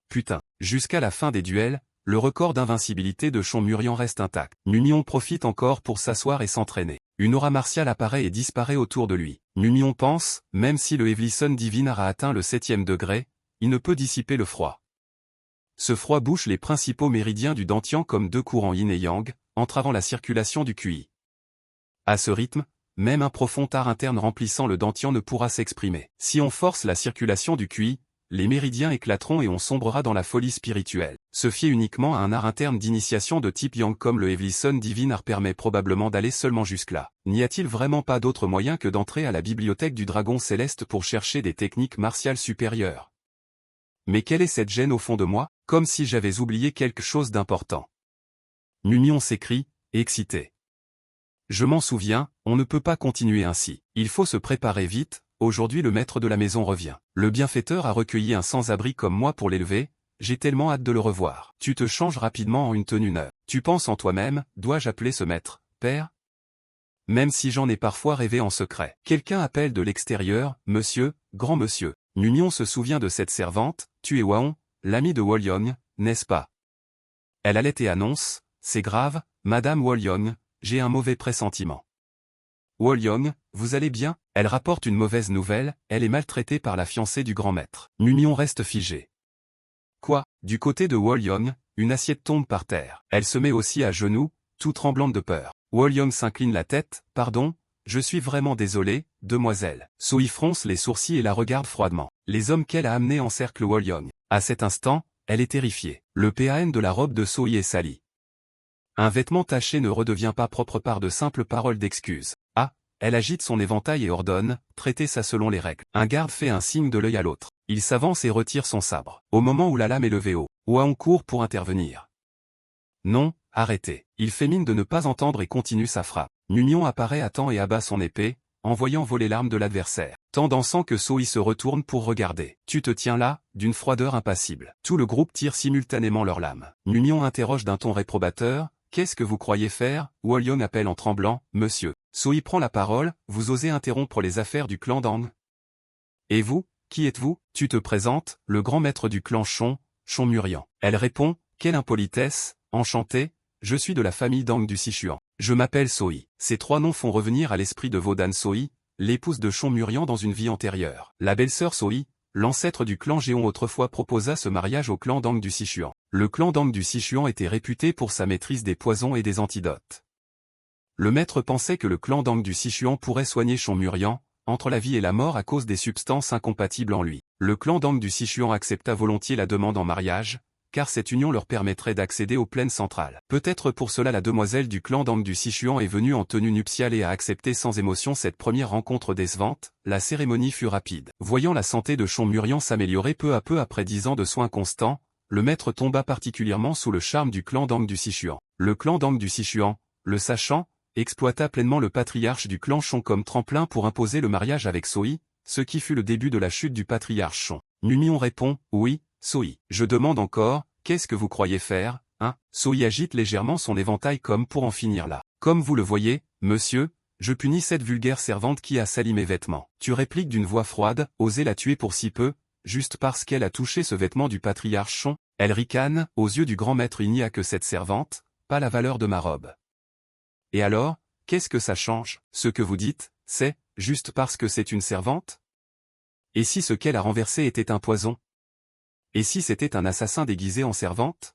Putain, jusqu'à la fin des duels, le record d'invincibilité de Chonmurian reste intact. Mignon profite encore pour s'asseoir et s'entraîner. Une aura martiale apparaît et disparaît autour de lui. Mignon pense, même si le Evelison Divinar a atteint le 7e degré, il ne peut dissiper le froid. Ce froid bouche les principaux méridiens du Dantian comme deux courants yin et yang, entravant la circulation du QI. À ce rythme, même un profond art interne remplissant le Dantian ne pourra s'exprimer. Si on force la circulation du QI, les méridiens éclateront et on sombrera dans la folie spirituelle. Se fier uniquement à un art interne d'initiation de type yang comme le Evelison Divinar permet probablement d'aller seulement jusque-là. N'y a-t-il vraiment pas d'autre moyen que d'entrer à la bibliothèque du dragon céleste pour chercher des techniques martiales supérieures? Mais quelle est cette gêne au fond de moi, comme si j'avais oublié quelque chose d'important? Mignon s'écrie, excité. Je m'en souviens, on ne peut pas continuer ainsi. Il faut se préparer vite, aujourd'hui le maître de la maison revient. Le bienfaiteur a recueilli un sans-abri comme moi pour l'élever, j'ai tellement hâte de le revoir. Tu te changes rapidement en une tenue neuve. Tu penses en toi-même, dois-je appeler ce maître, père? Même si j'en ai parfois rêvé en secret. Quelqu'un appelle de l'extérieur, monsieur, grand monsieur. Mignon se souvient de cette servante, tu es Waon, l'ami de Wolyong, n'est-ce pas? Elle allait et annonce, c'est grave, Madame Wolyong, j'ai un mauvais pressentiment. Wolyong, vous allez bien? Elle rapporte une mauvaise nouvelle, elle est maltraitée par la fiancée du grand maître. Numion reste figée. Quoi? Du côté de Wolyong, une assiette tombe par terre. Elle se met aussi à genoux, tout tremblante de peur. Wolyong s'incline la tête, pardon, je suis vraiment désolé, demoiselle. Soyi fronce les sourcils et la regarde froidement. Les hommes qu'elle a amenés encerclent Wolyong. À cet instant, elle est terrifiée. Le PAN de la robe de Soyi est sali. Un vêtement taché ne redevient pas propre par de simples paroles d'excuse. Ah, elle agite son éventail et ordonne, traitez ça selon les règles. Un garde fait un signe de l'œil à l'autre. Il s'avance et retire son sabre. Au moment où la lame est levée haut, Hwang court pour intervenir. Non, arrêtez. Il fait mine de ne pas entendre et continue sa frappe. Numion apparaît à temps et abat son épée, envoyant voler l'arme de l'adversaire. Tant dansant que Soyi se retourne pour regarder. Tu te tiens là, d'une froideur impassible. Tout le groupe tire simultanément leurs lames. Numion interroge d'un ton réprobateur, qu'est-ce que vous croyez faire? Wolyong appelle en tremblant, monsieur. Soyi prend la parole, vous osez interrompre les affaires du clan Dang? Et vous, qui êtes-vous? Tu te présentes, le grand maître du clan Shon, Shon Murian. Elle répond, quelle impolitesse, enchanté, je suis de la famille Dang du Sichuan. Je m'appelle Soyi. Ces trois noms font revenir à l'esprit de Wodan Soyi, l'épouse de Shon Murian dans une vie antérieure. La belle-sœur Soyi, l'ancêtre du clan Géon autrefois proposa ce mariage au clan Dang du Sichuan. Le clan Dang du Sichuan était réputé pour sa maîtrise des poisons et des antidotes. Le maître pensait que le clan Dang du Sichuan pourrait soigner Shon Murian, entre la vie et la mort à cause des substances incompatibles en lui. Le clan Dang du Sichuan accepta volontiers la demande en mariage, car cette union leur permettrait d'accéder aux plaines centrales. Peut-être pour cela la demoiselle du clan Dang du Sichuan est venue en tenue nuptiale et a accepté sans émotion cette première rencontre décevante. La cérémonie fut rapide. Voyant la santé de Shon Murian s'améliorer peu à peu après 10 ans de soins constants, le maître tomba particulièrement sous le charme du clan Dang du Sichuan. Le clan Dang du Sichuan, le sachant, exploita pleinement le patriarche du clan Shon comme tremplin pour imposer le mariage avec Soyi, ce qui fut le début de la chute du patriarche Shon. Numion répond, oui, Soyi. Je demande encore, qu'est-ce que vous croyez faire, hein? Soyi agite légèrement son éventail comme pour en finir là. Comme vous le voyez, monsieur, je punis cette vulgaire servante qui a sali mes vêtements. Tu répliques d'une voix froide, osez la tuer pour si peu, juste parce qu'elle a touché ce vêtement du patriarche Shon. Elle ricane, aux yeux du grand maître il n'y a que cette servante, pas la valeur de ma robe. Et alors, qu'est-ce que ça change? Ce que vous dites, c'est, juste parce que c'est une servante? Et si ce qu'elle a renversé était un poison? Et si c'était un assassin déguisé en servante?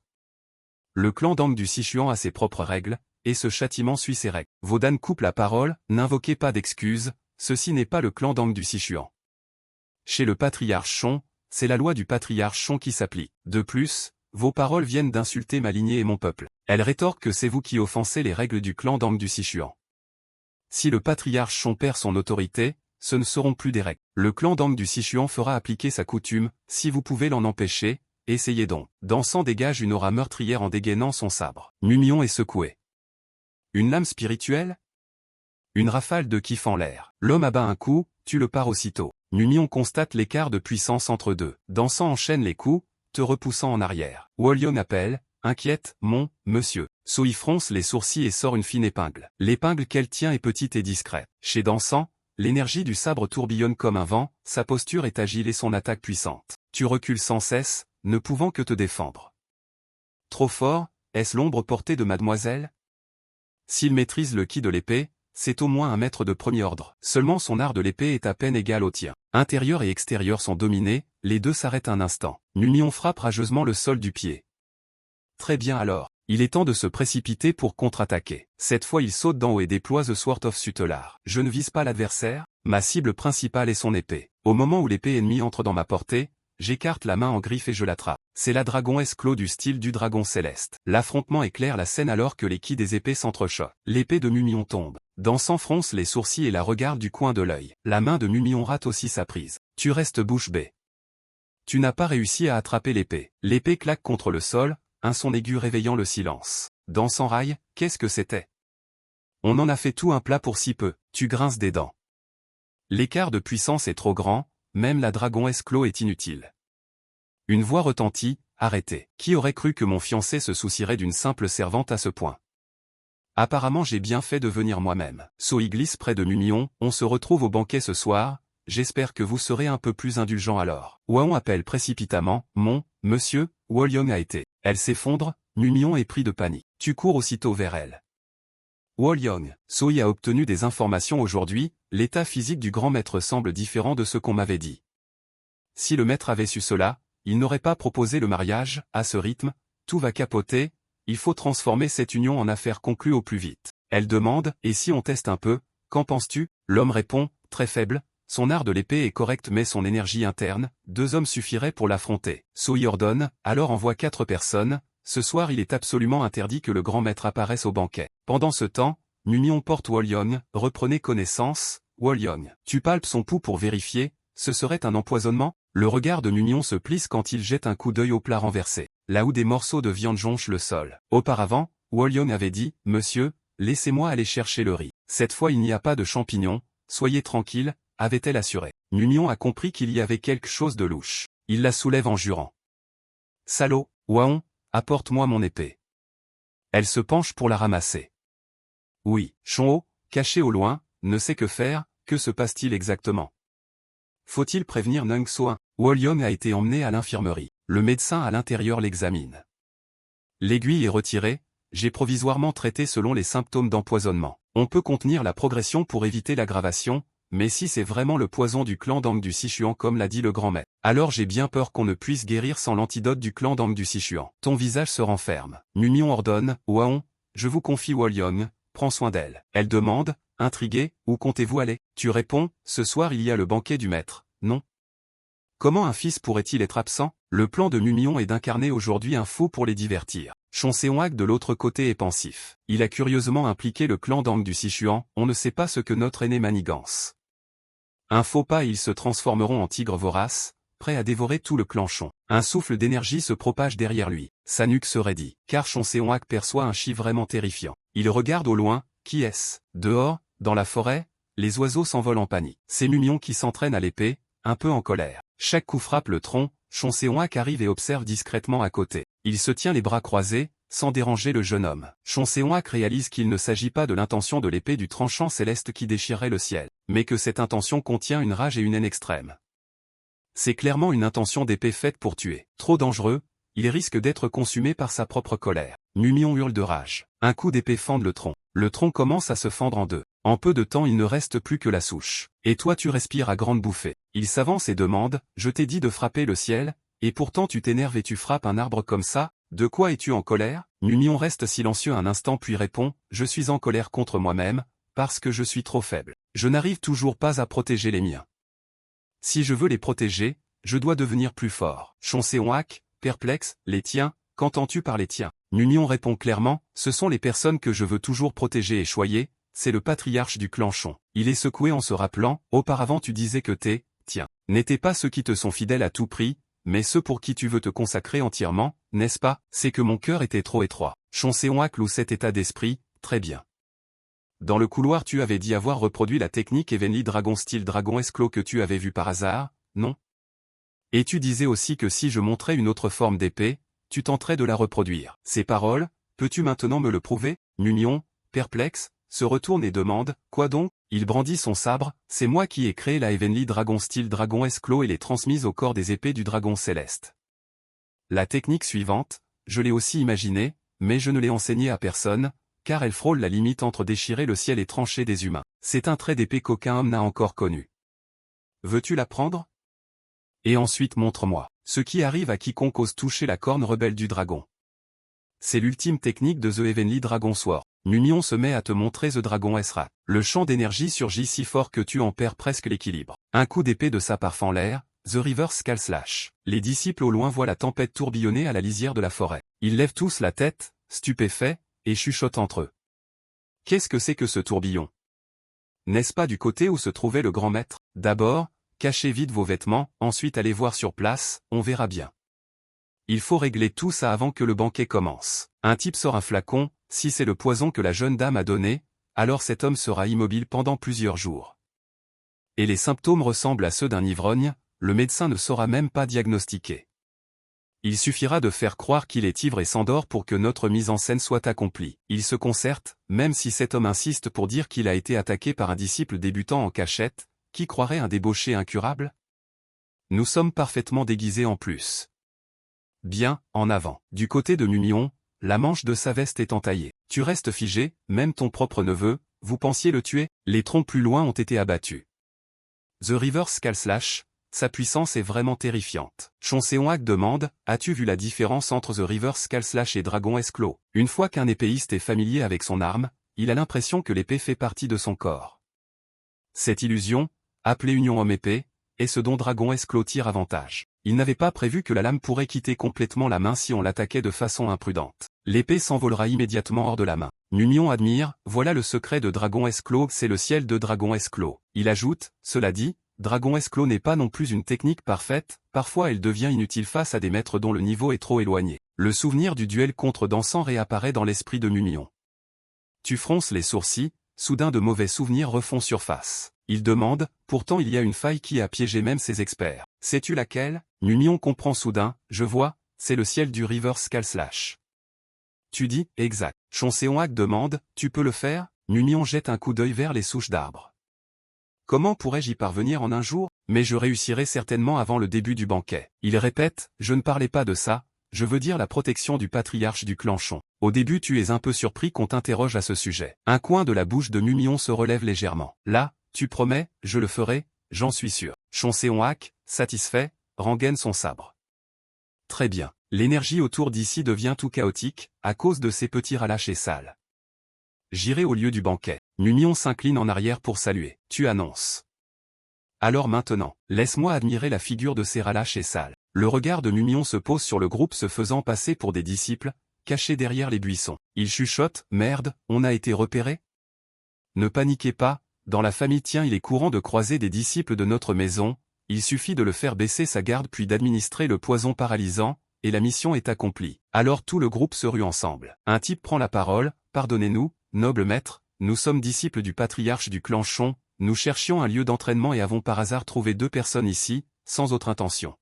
Le clan Dang du Sichuan a ses propres règles, et ce châtiment suit ses règles. Wodan coupe la parole, n'invoquez pas d'excuses, ceci n'est pas le clan Dang du Sichuan. Chez le patriarche Shon, c'est la loi du patriarche Shon qui s'applique. De plus, vos paroles viennent d'insulter ma lignée et mon peuple. Elle rétorque que c'est vous qui offensez les règles du clan Dang du Sichuan. Si le patriarche Shon perd son autorité, ce ne seront plus des règles. Le clan Dang du Sichuan fera appliquer sa coutume, si vous pouvez l'en empêcher, essayez donc. Dansant dégage une aura meurtrière en dégainant son sabre. Numion est secoué. Une lame spirituelle? Une rafale de kiff en l'air. L'homme abat un coup, tue le part aussitôt. Numion constate l'écart de puissance entre deux. Dansant enchaîne les coups, te repoussant en arrière. Wolyong appelle, inquiète, mon, monsieur. Soyi fronce les sourcils et sort une fine épingle. L'épingle qu'elle tient est petite et discrète. Chez Dansant, l'énergie du sabre tourbillonne comme un vent, sa posture est agile et son attaque puissante. Tu recules sans cesse, ne pouvant que te défendre. Trop fort, est-ce l'ombre portée de mademoiselle? S'il maîtrise le ki de l'épée, c'est au moins un maître de premier ordre. Seulement son art de l'épée est à peine égal au tien. Intérieur et extérieur sont dominés, les deux s'arrêtent un instant. Numion frappe rageusement le sol du pied. Très bien alors, il est temps de se précipiter pour contre-attaquer. Cette fois il saute d'en haut et déploie The Sword of Sutelar. Je ne vise pas l'adversaire, ma cible principale est son épée. Au moment où l'épée ennemie entre dans ma portée, j'écarte la main en griffe et je l'attrape. C'est la dragon esclos du style du dragon céleste. L'affrontement éclaire la scène alors que les quilles des épées s'entrechoquent. L'épée de Numion tombe. Dansant fronce les sourcils et la regarde du coin de l'œil. La main de Numion rate aussi sa prise. Tu restes bouche bée. Tu n'as pas réussi à attraper l'épée. L'épée claque contre le sol, un son aigu réveillant le silence. Dansant raille, qu'est-ce que c'était? On en a fait tout un plat pour si peu. Tu grinces des dents. L'écart de puissance est trop grand, même la dragon esclos est inutile. Une voix retentit, arrêtez. Qui aurait cru que mon fiancé se soucierait d'une simple servante à ce point? Apparemment j'ai bien fait de venir moi-même. Soyi glisse près de Numion, on se retrouve au banquet ce soir, j'espère que vous serez un peu plus indulgent alors. Hwaon appelle précipitamment, mon, monsieur, Wolyong a été. Elle s'effondre, Numion est pris de panique. Tu cours aussitôt vers elle. Wolyong, Soi a obtenu des informations aujourd'hui, l'état physique du grand maître semble différent de ce qu'on m'avait dit. Si le maître avait su cela, il n'aurait pas proposé le mariage, à ce rythme, tout va capoter, il faut transformer cette union en affaire conclue au plus vite. Elle demande, et si on teste un peu, qu'en penses-tu? L'homme répond, très faible, son art de l'épée est correct mais son énergie interne, 2 hommes suffiraient pour l'affronter. Soi ordonne, alors envoie 4 personnes, ce soir il est absolument interdit que le grand maître apparaisse au banquet. Pendant ce temps, Numion porte Wolyong, reprenez connaissance, Wolyong. Tu palpes son pouls pour vérifier, ce serait un empoisonnement? Le regard de Numion se plisse quand il jette un coup d'œil au plat renversé, là où des morceaux de viande jonchent le sol. Auparavant, Wolyong avait dit, monsieur, laissez-moi aller chercher le riz. Cette fois il n'y a pas de champignons, soyez tranquille, avait-elle assuré. Numion a compris qu'il y avait quelque chose de louche. Il la soulève en jurant. Salaud, Hwaon, apporte-moi mon épée. Elle se penche pour la ramasser. Oui, Chonho, caché au loin, ne sait que faire, que se passe-t-il exactement? Faut-il prévenir Nung So-in? Wolyong a été emmené à l'infirmerie. Le médecin à l'intérieur l'examine. L'aiguille est retirée, j'ai provisoirement traité selon les symptômes d'empoisonnement. On peut contenir la progression pour éviter l'aggravation, mais si c'est vraiment le poison du clan Dang du Sichuan comme l'a dit le grand maître, alors j'ai bien peur qu'on ne puisse guérir sans l'antidote du clan Dang du Sichuan. Ton visage se renferme. Numion ordonne, Hwaon, je vous confie Wolyong, prends soin d'elle. Elle demande, intriguée, où comptez-vous aller? Tu réponds, ce soir il y a le banquet du maître, non? Comment un fils pourrait-il être absent? Le plan de Numion est d'incarner aujourd'hui un faux pour les divertir. Chon Seong-hak de l'autre côté est pensif. Il a curieusement impliqué le clan Dang du Sichuan, on ne sait pas ce que notre aîné manigance. Un faux pas et ils se transformeront en tigres voraces, prêts à dévorer tout le clan Chon. Un souffle d'énergie se propage derrière lui. Sa nuque se raidit, car Chon Seong-hak perçoit un chi vraiment terrifiant. Il regarde au loin, qui est-ce? Dehors, dans la forêt, les oiseaux s'envolent en panique. C'est Numion qui s'entraîne à l'épée, un peu en colère. Chaque coup frappe le tronc, Chon Seong-hak arrive et observe discrètement à côté. Il se tient les bras croisés, sans déranger le jeune homme. Chon Seong-hak réalise qu'il ne s'agit pas de l'intention de l'épée du tranchant céleste qui déchirerait le ciel, mais que cette intention contient une rage et une haine extrême. C'est clairement une intention d'épée faite pour tuer. Trop dangereux, il risque d'être consumé par sa propre colère. Numion hurle de rage. Un coup d'épée fend le tronc. Le tronc commence à se fendre en deux. En peu de temps il ne reste plus que la souche. Et toi tu respires à grandes bouffées. Il s'avance et demande, je t'ai dit de frapper le ciel, et pourtant tu t'énerves et tu frappes un arbre comme ça, de quoi es-tu en colère? Numion reste silencieux un instant puis répond, je suis en colère contre moi-même, parce que je suis trop faible. Je n'arrive toujours pas à protéger les miens. Si je veux les protéger, je dois devenir plus fort. Chon Seong-hak, perplexe, les tiens, qu'entends-tu par les tiens? Numion répond clairement, ce sont les personnes que je veux toujours protéger et choyer, c'est le patriarche du clan Chon. Il est secoué en se rappelant, auparavant tu disais que tiens, n'étaient pas ceux qui te sont fidèles à tout prix, mais ceux pour qui tu veux te consacrer entièrement, n'est-ce pas? C'est que mon cœur était trop étroit. Chon Seong-hak loue cet état d'esprit, très bien. Dans le couloir tu avais dit avoir reproduit la technique Heavenly Dragon style dragon esclos que tu avais vu par hasard, non? Et tu disais aussi que si je montrais une autre forme d'épée, tu tenterais de la reproduire. Ces paroles, peux-tu maintenant me le prouver? Numion, perplexe, se retourne et demande, quoi donc? Il brandit son sabre, c'est moi qui ai créé la Heavenly Dragon style dragon esclos et l'ai transmise au corps des épées du dragon céleste. La technique suivante, je l'ai aussi imaginée, mais je ne l'ai enseignée à personne, car elle frôle la limite entre déchirer le ciel et trancher des humains. C'est un trait d'épée qu'aucun homme n'a encore connu. Veux-tu l'apprendre? Et ensuite montre-moi, ce qui arrive à quiconque ose toucher la corne rebelle du dragon. C'est l'ultime technique de The Heavenly Dragon Sword. Numion se met à te montrer The Dragon S-Rat. Le champ d'énergie surgit si fort que tu en perds presque l'équilibre. Un coup d'épée de sa part fend l'air, The Reverse Skull Slash. Les disciples au loin voient la tempête tourbillonner à la lisière de la forêt. Ils lèvent tous la tête, stupéfaits, et chuchotent entre eux. Qu'est-ce que c'est que ce tourbillon? N'est-ce pas du côté où se trouvait le grand maître? D'abord, cachez vite vos vêtements, ensuite allez voir sur place, on verra bien. Il faut régler tout ça avant que le banquet commence. Un type sort un flacon, si c'est le poison que la jeune dame a donné, alors cet homme sera immobile pendant plusieurs jours. Et les symptômes ressemblent à ceux d'un ivrogne, le médecin ne saura même pas diagnostiquer. Il suffira de faire croire qu'il est ivre et s'endort pour que notre mise en scène soit accomplie. Il se concerte, même si cet homme insiste pour dire qu'il a été attaqué par un disciple débutant en cachette, qui croirait un débauché incurable? Nous sommes parfaitement déguisés en plus. Bien, en avant. Du côté de Mumion, la manche de sa veste est entaillée. Tu restes figé, même ton propre neveu, vous pensiez le tuer? Les troncs plus loin ont été abattus. The River Skullslash, sa puissance est vraiment terrifiante. Chonseonhak demande, as-tu vu la différence entre The River Skullslash et Dragon Esclos? Une fois qu'un épéiste est familier avec son arme, il a l'impression que l'épée fait partie de son corps. Cette illusion, appelée union homme-épée, est ce dont Dragon Esclos tire avantage. Il n'avait pas prévu que la lame pourrait quitter complètement la main si on l'attaquait de façon imprudente. L'épée s'envolera immédiatement hors de la main. Mumion admire, voilà le secret de Dragon Esclos, c'est le ciel de Dragon Esclos. Il ajoute, cela dit, Dragon Esclos n'est pas non plus une technique parfaite, parfois elle devient inutile face à des maîtres dont le niveau est trop éloigné. Le souvenir du duel contre Dansant réapparaît dans l'esprit de Mumion. Tu fronces les sourcils, soudain de mauvais souvenirs refont surface. Il demande, pourtant il y a une faille qui a piégé même ses experts. Sais-tu laquelle? Mumion comprend soudain, je vois, c'est le ciel du River Skullslash. Tu dis, exact. Chonseonhak demande, tu peux le faire? Mumion jette un coup d'œil vers les souches d'arbres. Comment pourrais-je y parvenir en un jour? Mais je réussirai certainement avant le début du banquet. Il répète, je ne parlais pas de ça, je veux dire la protection du patriarche du clan Chon. Au début tu es un peu surpris qu'on t'interroge à ce sujet. Un coin de la bouche de Mumion se relève légèrement. Là, tu promets, je le ferai, j'en suis sûr. Chonseonhak, satisfait, rengaine son sabre. Très bien. L'énergie autour d'ici devient tout chaotique, à cause de ces petits relâches sales. J'irai au lieu du banquet. Mumion s'incline en arrière pour saluer. Tu annonces. Alors maintenant, laisse-moi admirer la figure de ces relâches sales. Le regard de Mumion se pose sur le groupe se faisant passer pour des disciples, cachés derrière les buissons. Il chuchote, merde, on a été repérés? Ne paniquez pas, dans la famille tiens il est courant de croiser des disciples de notre maison, il suffit de le faire baisser sa garde puis d'administrer le poison paralysant, et la mission est accomplie. Alors tout le groupe se rue ensemble. Un type prend la parole, pardonnez-nous, noble maître, nous sommes disciples du patriarche du clan Chon, nous cherchions un lieu d'entraînement et avons par hasard trouvé 2 personnes ici, sans autre intention.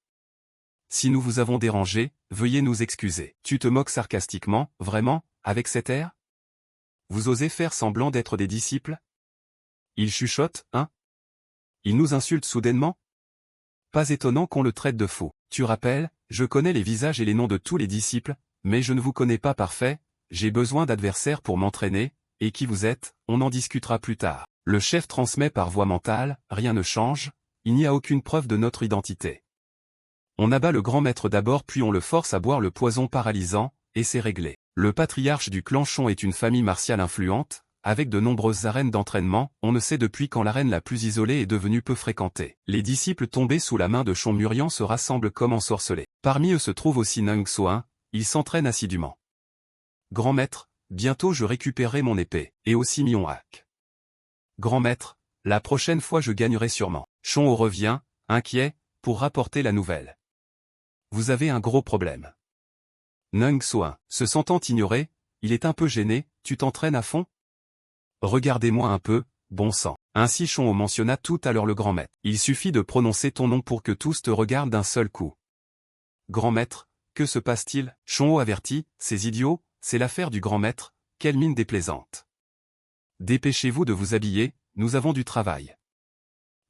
Si nous vous avons dérangé, veuillez nous excuser. Tu te moques sarcastiquement, vraiment, avec cet air? Vous osez faire semblant d'être des disciples? Il chuchote, hein? Il nous insulte soudainement? Pas étonnant qu'on le traite de faux. Tu rappelles, je connais les visages et les noms de tous les disciples, mais je ne vous connais pas parfait, j'ai besoin d'adversaires pour m'entraîner, et qui vous êtes, on en discutera plus tard. Le chef transmet par voie mentale, rien ne change, il n'y a aucune preuve de notre identité. On abat le grand maître d'abord puis on le force à boire le poison paralysant, et c'est réglé. Le patriarche du clan Chon est une famille martiale influente, avec de nombreuses arènes d'entraînement, on ne sait depuis quand l'arène la plus isolée est devenue peu fréquentée. Les disciples tombés sous la main de Chon Murian se rassemblent comme ensorcelés. Parmi eux se trouve aussi Nung Soin, il s'entraîne assidûment. Grand maître, bientôt je récupérerai mon épée, et aussi Mionhak. Grand maître, la prochaine fois je gagnerai sûrement. Chon revient, inquiet, pour rapporter la nouvelle. Vous avez un gros problème. Nung Soin, se sentant ignoré, il est un peu gêné, tu t'entraînes à fond? Regardez-moi un peu, bon sang. Ainsi Chon mentionna tout à l'heure le grand maître. Il suffit de prononcer ton nom pour que tous te regardent d'un seul coup. Grand maître, que se passe-t-il? Chon avertit, ces idiots, c'est l'affaire du grand maître, quelle mine déplaisante. Dépêchez-vous de vous habiller, nous avons du travail.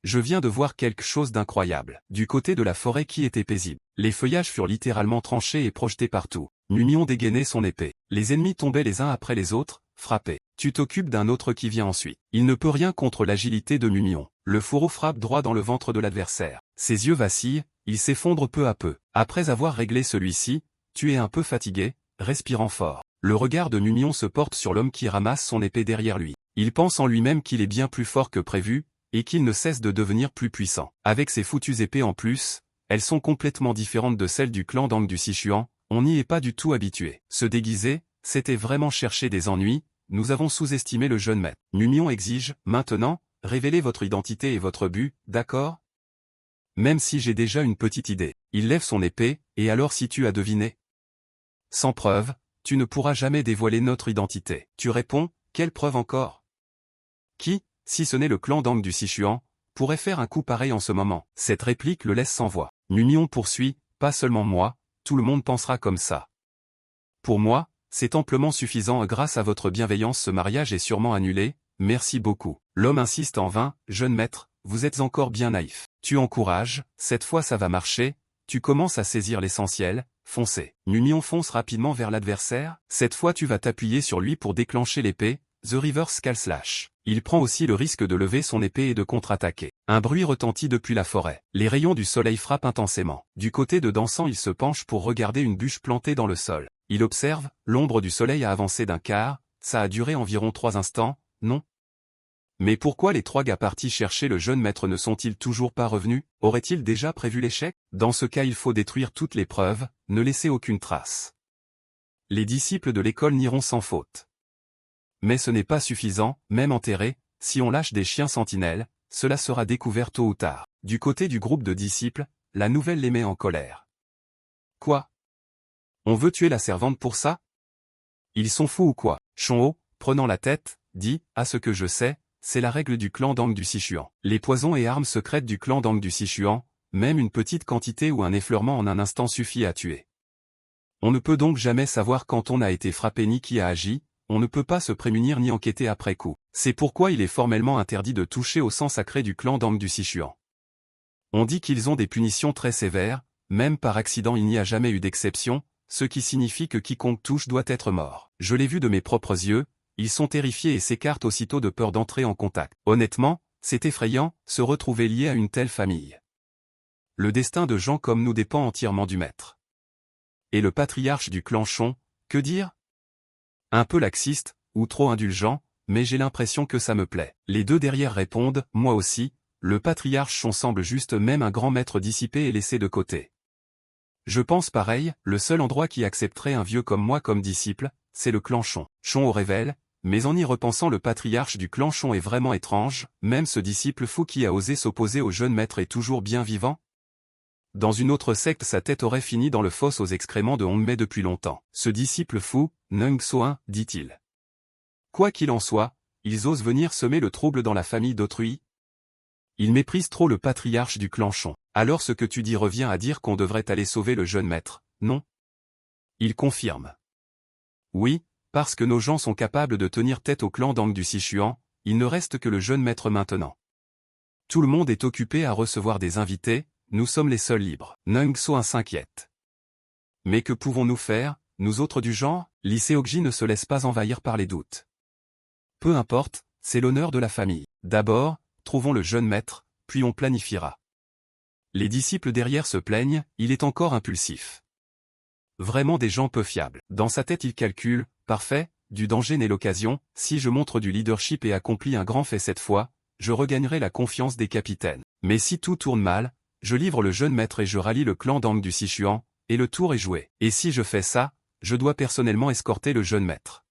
Je viens de voir quelque chose d'incroyable. Du côté de la forêt qui était paisible, les feuillages furent littéralement tranchés et projetés partout. Mumion dégainait son épée. Les ennemis tombaient les uns après les autres, frappés. Tu t'occupes d'un autre qui vient ensuite. Il ne peut rien contre l'agilité de Mumion. Le fourreau frappe droit dans le ventre de l'adversaire. Ses yeux vacillent, il s'effondre peu à peu. Après avoir réglé celui-ci, tu es un peu fatigué, respirant fort. Le regard de Mumion se porte sur l'homme qui ramasse son épée derrière lui. Il pense en lui-même qu'il est bien plus fort que prévu, et qu'il ne cesse de devenir plus puissant. Avec ses foutues épées en plus, elles sont complètement différentes de celles du clan Dang du Sichuan, on n'y est pas du tout habitué. Se déguiser, c'était vraiment chercher des ennuis, nous avons sous-estimé le jeune maître. Mumion exige, maintenant, révélez votre identité et votre but, d'accord? Même si j'ai déjà une petite idée. Il lève son épée, et alors si tu as deviné? Sans preuve, tu ne pourras jamais dévoiler notre identité. Tu réponds, quelle preuve encore? Qui, si ce n'est le clan Dang du Sichuan, pourrait faire un coup pareil en ce moment? Cette réplique le laisse sans voix. Mumion poursuit, pas seulement moi, tout le monde pensera comme ça. Pour moi, c'est amplement suffisant grâce à votre bienveillance ce mariage est sûrement annulé, merci beaucoup. L'homme insiste en vain, jeune maître, vous êtes encore bien naïf. Tu encourages, cette fois ça va marcher, tu commences à saisir l'essentiel, foncez. Numion fonce rapidement vers l'adversaire, cette fois tu vas t'appuyer sur lui pour déclencher l'épée, The Reverse Skull Slash. Il prend aussi le risque de lever son épée et de contre-attaquer. Un bruit retentit depuis la forêt. Les rayons du soleil frappent intensément. Du côté de Dansant, il se penche pour regarder une bûche plantée dans le sol. Il observe, l'ombre du soleil a avancé d'un quart, ça a duré environ 3 instants, non? Mais pourquoi les 3 gars partis chercher le jeune maître ne sont-ils toujours pas revenus? Auraient-ils déjà prévu l'échec? Dans ce cas il faut détruire toutes les preuves, ne laisser aucune trace. Les disciples de l'école n'iront sans faute. Mais ce n'est pas suffisant, même enterré, si on lâche des chiens sentinelles, cela sera découvert tôt ou tard. Du côté du groupe de disciples, la nouvelle les met en colère. Quoi? On veut tuer la servante pour ça? Ils sont fous ou quoi? Chonho, prenant la tête, dit, à ce que je sais, c'est la règle du clan d'Ang du Sichuan. Les poisons et armes secrètes du clan d'Ang du Sichuan, même une petite quantité ou un effleurement en un instant suffit à tuer. On ne peut donc jamais savoir quand on a été frappé ni qui a agi, on ne peut pas se prémunir ni enquêter après coup. C'est pourquoi il est formellement interdit de toucher au sang sacré du clan d'Ang du Sichuan. On dit qu'ils ont des punitions très sévères, même par accident il n'y a jamais eu d'exception, ce qui signifie que quiconque touche doit être mort. Je l'ai vu de mes propres yeux, ils sont terrifiés et s'écartent aussitôt de peur d'entrer en contact. Honnêtement, c'est effrayant, se retrouver lié à une telle famille. Le destin de gens comme nous dépend entièrement du maître. Et le patriarche du clan Chon, que dire? Un peu laxiste, ou trop indulgent, mais j'ai l'impression que ça me plaît. Les 2 derrière répondent, moi aussi, le patriarche Chon semble juste même un grand maître dissipé et laissé de côté. Je pense pareil, le seul endroit qui accepterait un vieux comme moi comme disciple, c'est le clan Chon. Chon au révèle, mais en y repensant le patriarche du clan Chon est vraiment étrange, même ce disciple fou qui a osé s'opposer au jeune maître est toujours bien vivant? Dans une autre secte sa tête aurait fini dans le fosse aux excréments de Hongmei depuis longtemps. Ce disciple fou, Nung Soin, dit-il. Quoi qu'il en soit, ils osent venir semer le trouble dans la famille d'autrui. Ils méprisent trop le patriarche du clan Chon. Alors ce que tu dis revient à dire qu'on devrait aller sauver le jeune maître, non? Il confirme. Oui, parce que nos gens sont capables de tenir tête au clan d'Ang du Sichuan, il ne reste que le jeune maître maintenant. Tout le monde est occupé à recevoir des invités, nous sommes les seuls libres. Nung Soin s'inquiète. Mais que pouvons-nous faire, nous autres du genre? Lee Seokji ne se laisse pas envahir par les doutes. Peu importe, c'est l'honneur de la famille. D'abord, trouvons le jeune maître, puis on planifiera. Les disciples derrière se plaignent, il est encore impulsif. Vraiment des gens peu fiables. Dans sa tête il calcule, parfait, du danger n'est l'occasion, si je montre du leadership et accomplis un grand fait cette fois, je regagnerai la confiance des capitaines. Mais si tout tourne mal, je livre le jeune maître et je rallie le clan d'Ang du Sichuan, et le tour est joué. Et si je fais ça, je dois personnellement escorter le jeune maître.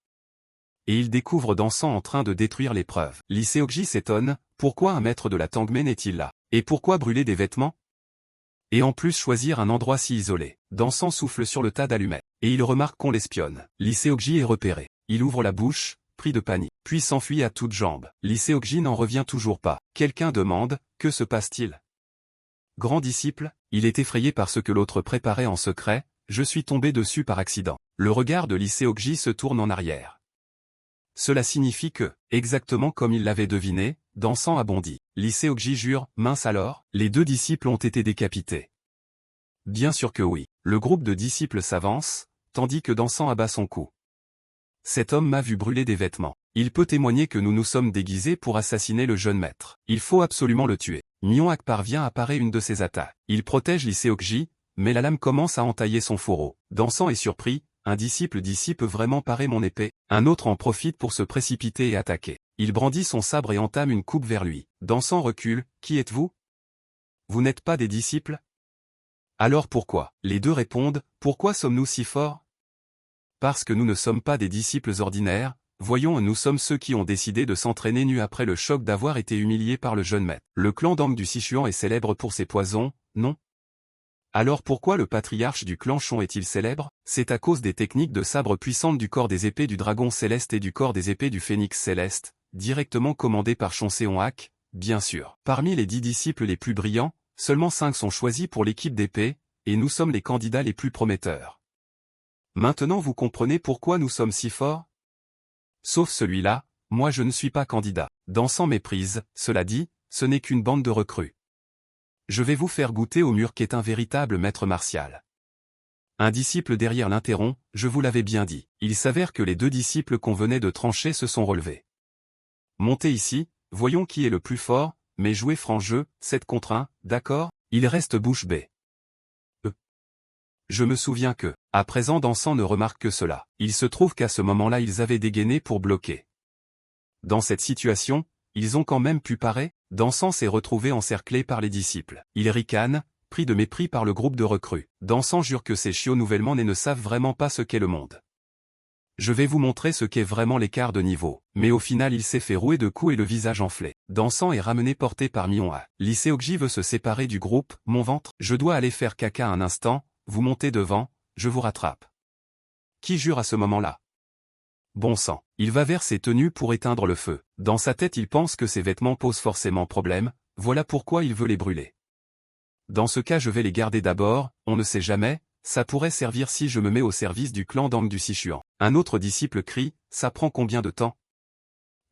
Et il découvre Dansant en train de détruire les preuves. Lee Seokji s'étonne, pourquoi un maître de la Tangmei n'est-il là? Et pourquoi brûler des vêtements? Et en plus choisir un endroit si isolé. Dansant souffle sur le tas d'allumettes. Et il remarque qu'on l'espionne. Lee Seokji est repéré. Il ouvre la bouche, pris de panique, puis s'enfuit à toutes jambes. Lee Seokji n'en revient toujours pas. Quelqu'un demande, que se passe-t-il? Grand disciple, il est effrayé par ce que l'autre préparait en secret, je suis tombé dessus par accident. Le regard de Lee Seokji se tourne en arrière. Cela signifie que, exactement comme il l'avait deviné, Dansant a bondi. Lee Seokji jure, mince alors, les 2 disciples ont été décapités. Bien sûr que oui. Le groupe de disciples s'avance, tandis que Dansant abat son cou. Cet homme m'a vu brûler des vêtements. Il peut témoigner que nous nous sommes déguisés pour assassiner le jeune maître. Il faut absolument le tuer. Myeonhak parvient à parer une de ses attaques. Il protège Lee Seokji, mais la lame commence à entailler son fourreau. Dansant est surpris, un disciple d'ici peut vraiment parer mon épée. Un autre en profite pour se précipiter et attaquer. Il brandit son sabre et entame une coupe vers lui. Dansant recule, qui êtes-vous? Vous n'êtes pas des disciples? Alors pourquoi? Les 2 répondent, pourquoi sommes-nous si forts? Parce que nous ne sommes pas des disciples ordinaires, voyons, nous sommes ceux qui ont décidé de s'entraîner nus après le choc d'avoir été humiliés par le jeune maître. Le clan d'Ang du Sichuan est célèbre pour ses poisons, non? Alors pourquoi le patriarche du clan Chon est-il célèbre? C'est à cause des techniques de sabre puissantes du corps des épées du dragon céleste et du corps des épées du phénix céleste, directement commandé par Chon Seonhak, bien sûr. Parmi les 10 disciples les plus brillants, seulement 5 sont choisis pour l'équipe d'épée, et nous sommes les candidats les plus prometteurs. Maintenant vous comprenez pourquoi nous sommes si forts? Sauf celui-là, moi je ne suis pas candidat. Dansant méprise, cela dit, ce n'est qu'une bande de recrues. Je vais vous faire goûter au mur qu'est un véritable maître martial. Un disciple derrière l'interrompt, je vous l'avais bien dit. Il s'avère que les deux disciples qu'on venait de trancher se sont relevés. Montez ici, voyons qui est le plus fort, mais jouez franc jeu, 7 contre 1, d'accord? Il reste bouche bée. Je me souviens que, à présent Dansant ne remarque que cela. Il se trouve qu'à ce moment-là ils avaient dégainé pour bloquer. Dans cette situation, ils ont quand même pu parer. Dansant s'est retrouvé encerclé par les disciples. Il ricane, pris de mépris par le groupe de recrues. Dansant jure que ces chiots nouvellement nés ne savent vraiment pas ce qu'est le monde. Je vais vous montrer ce qu'est vraiment l'écart de niveau. Mais au final il s'est fait rouer de coups et le visage enflé. Dansant est ramené porté par Mion-A. Lee veut se séparer du groupe. Mon ventre, je dois aller faire caca un instant, vous montez devant, je vous rattrape. Qui jure à ce moment-là? Bon sang, il va vers ses tenues pour éteindre le feu. Dans sa tête il pense que ses vêtements posent forcément problème, voilà pourquoi il veut les brûler. Dans ce cas je vais les garder d'abord, on ne sait jamais, ça pourrait servir si je me mets au service du clan d'Ang du Sichuan. Un autre disciple crie, ça prend combien de temps?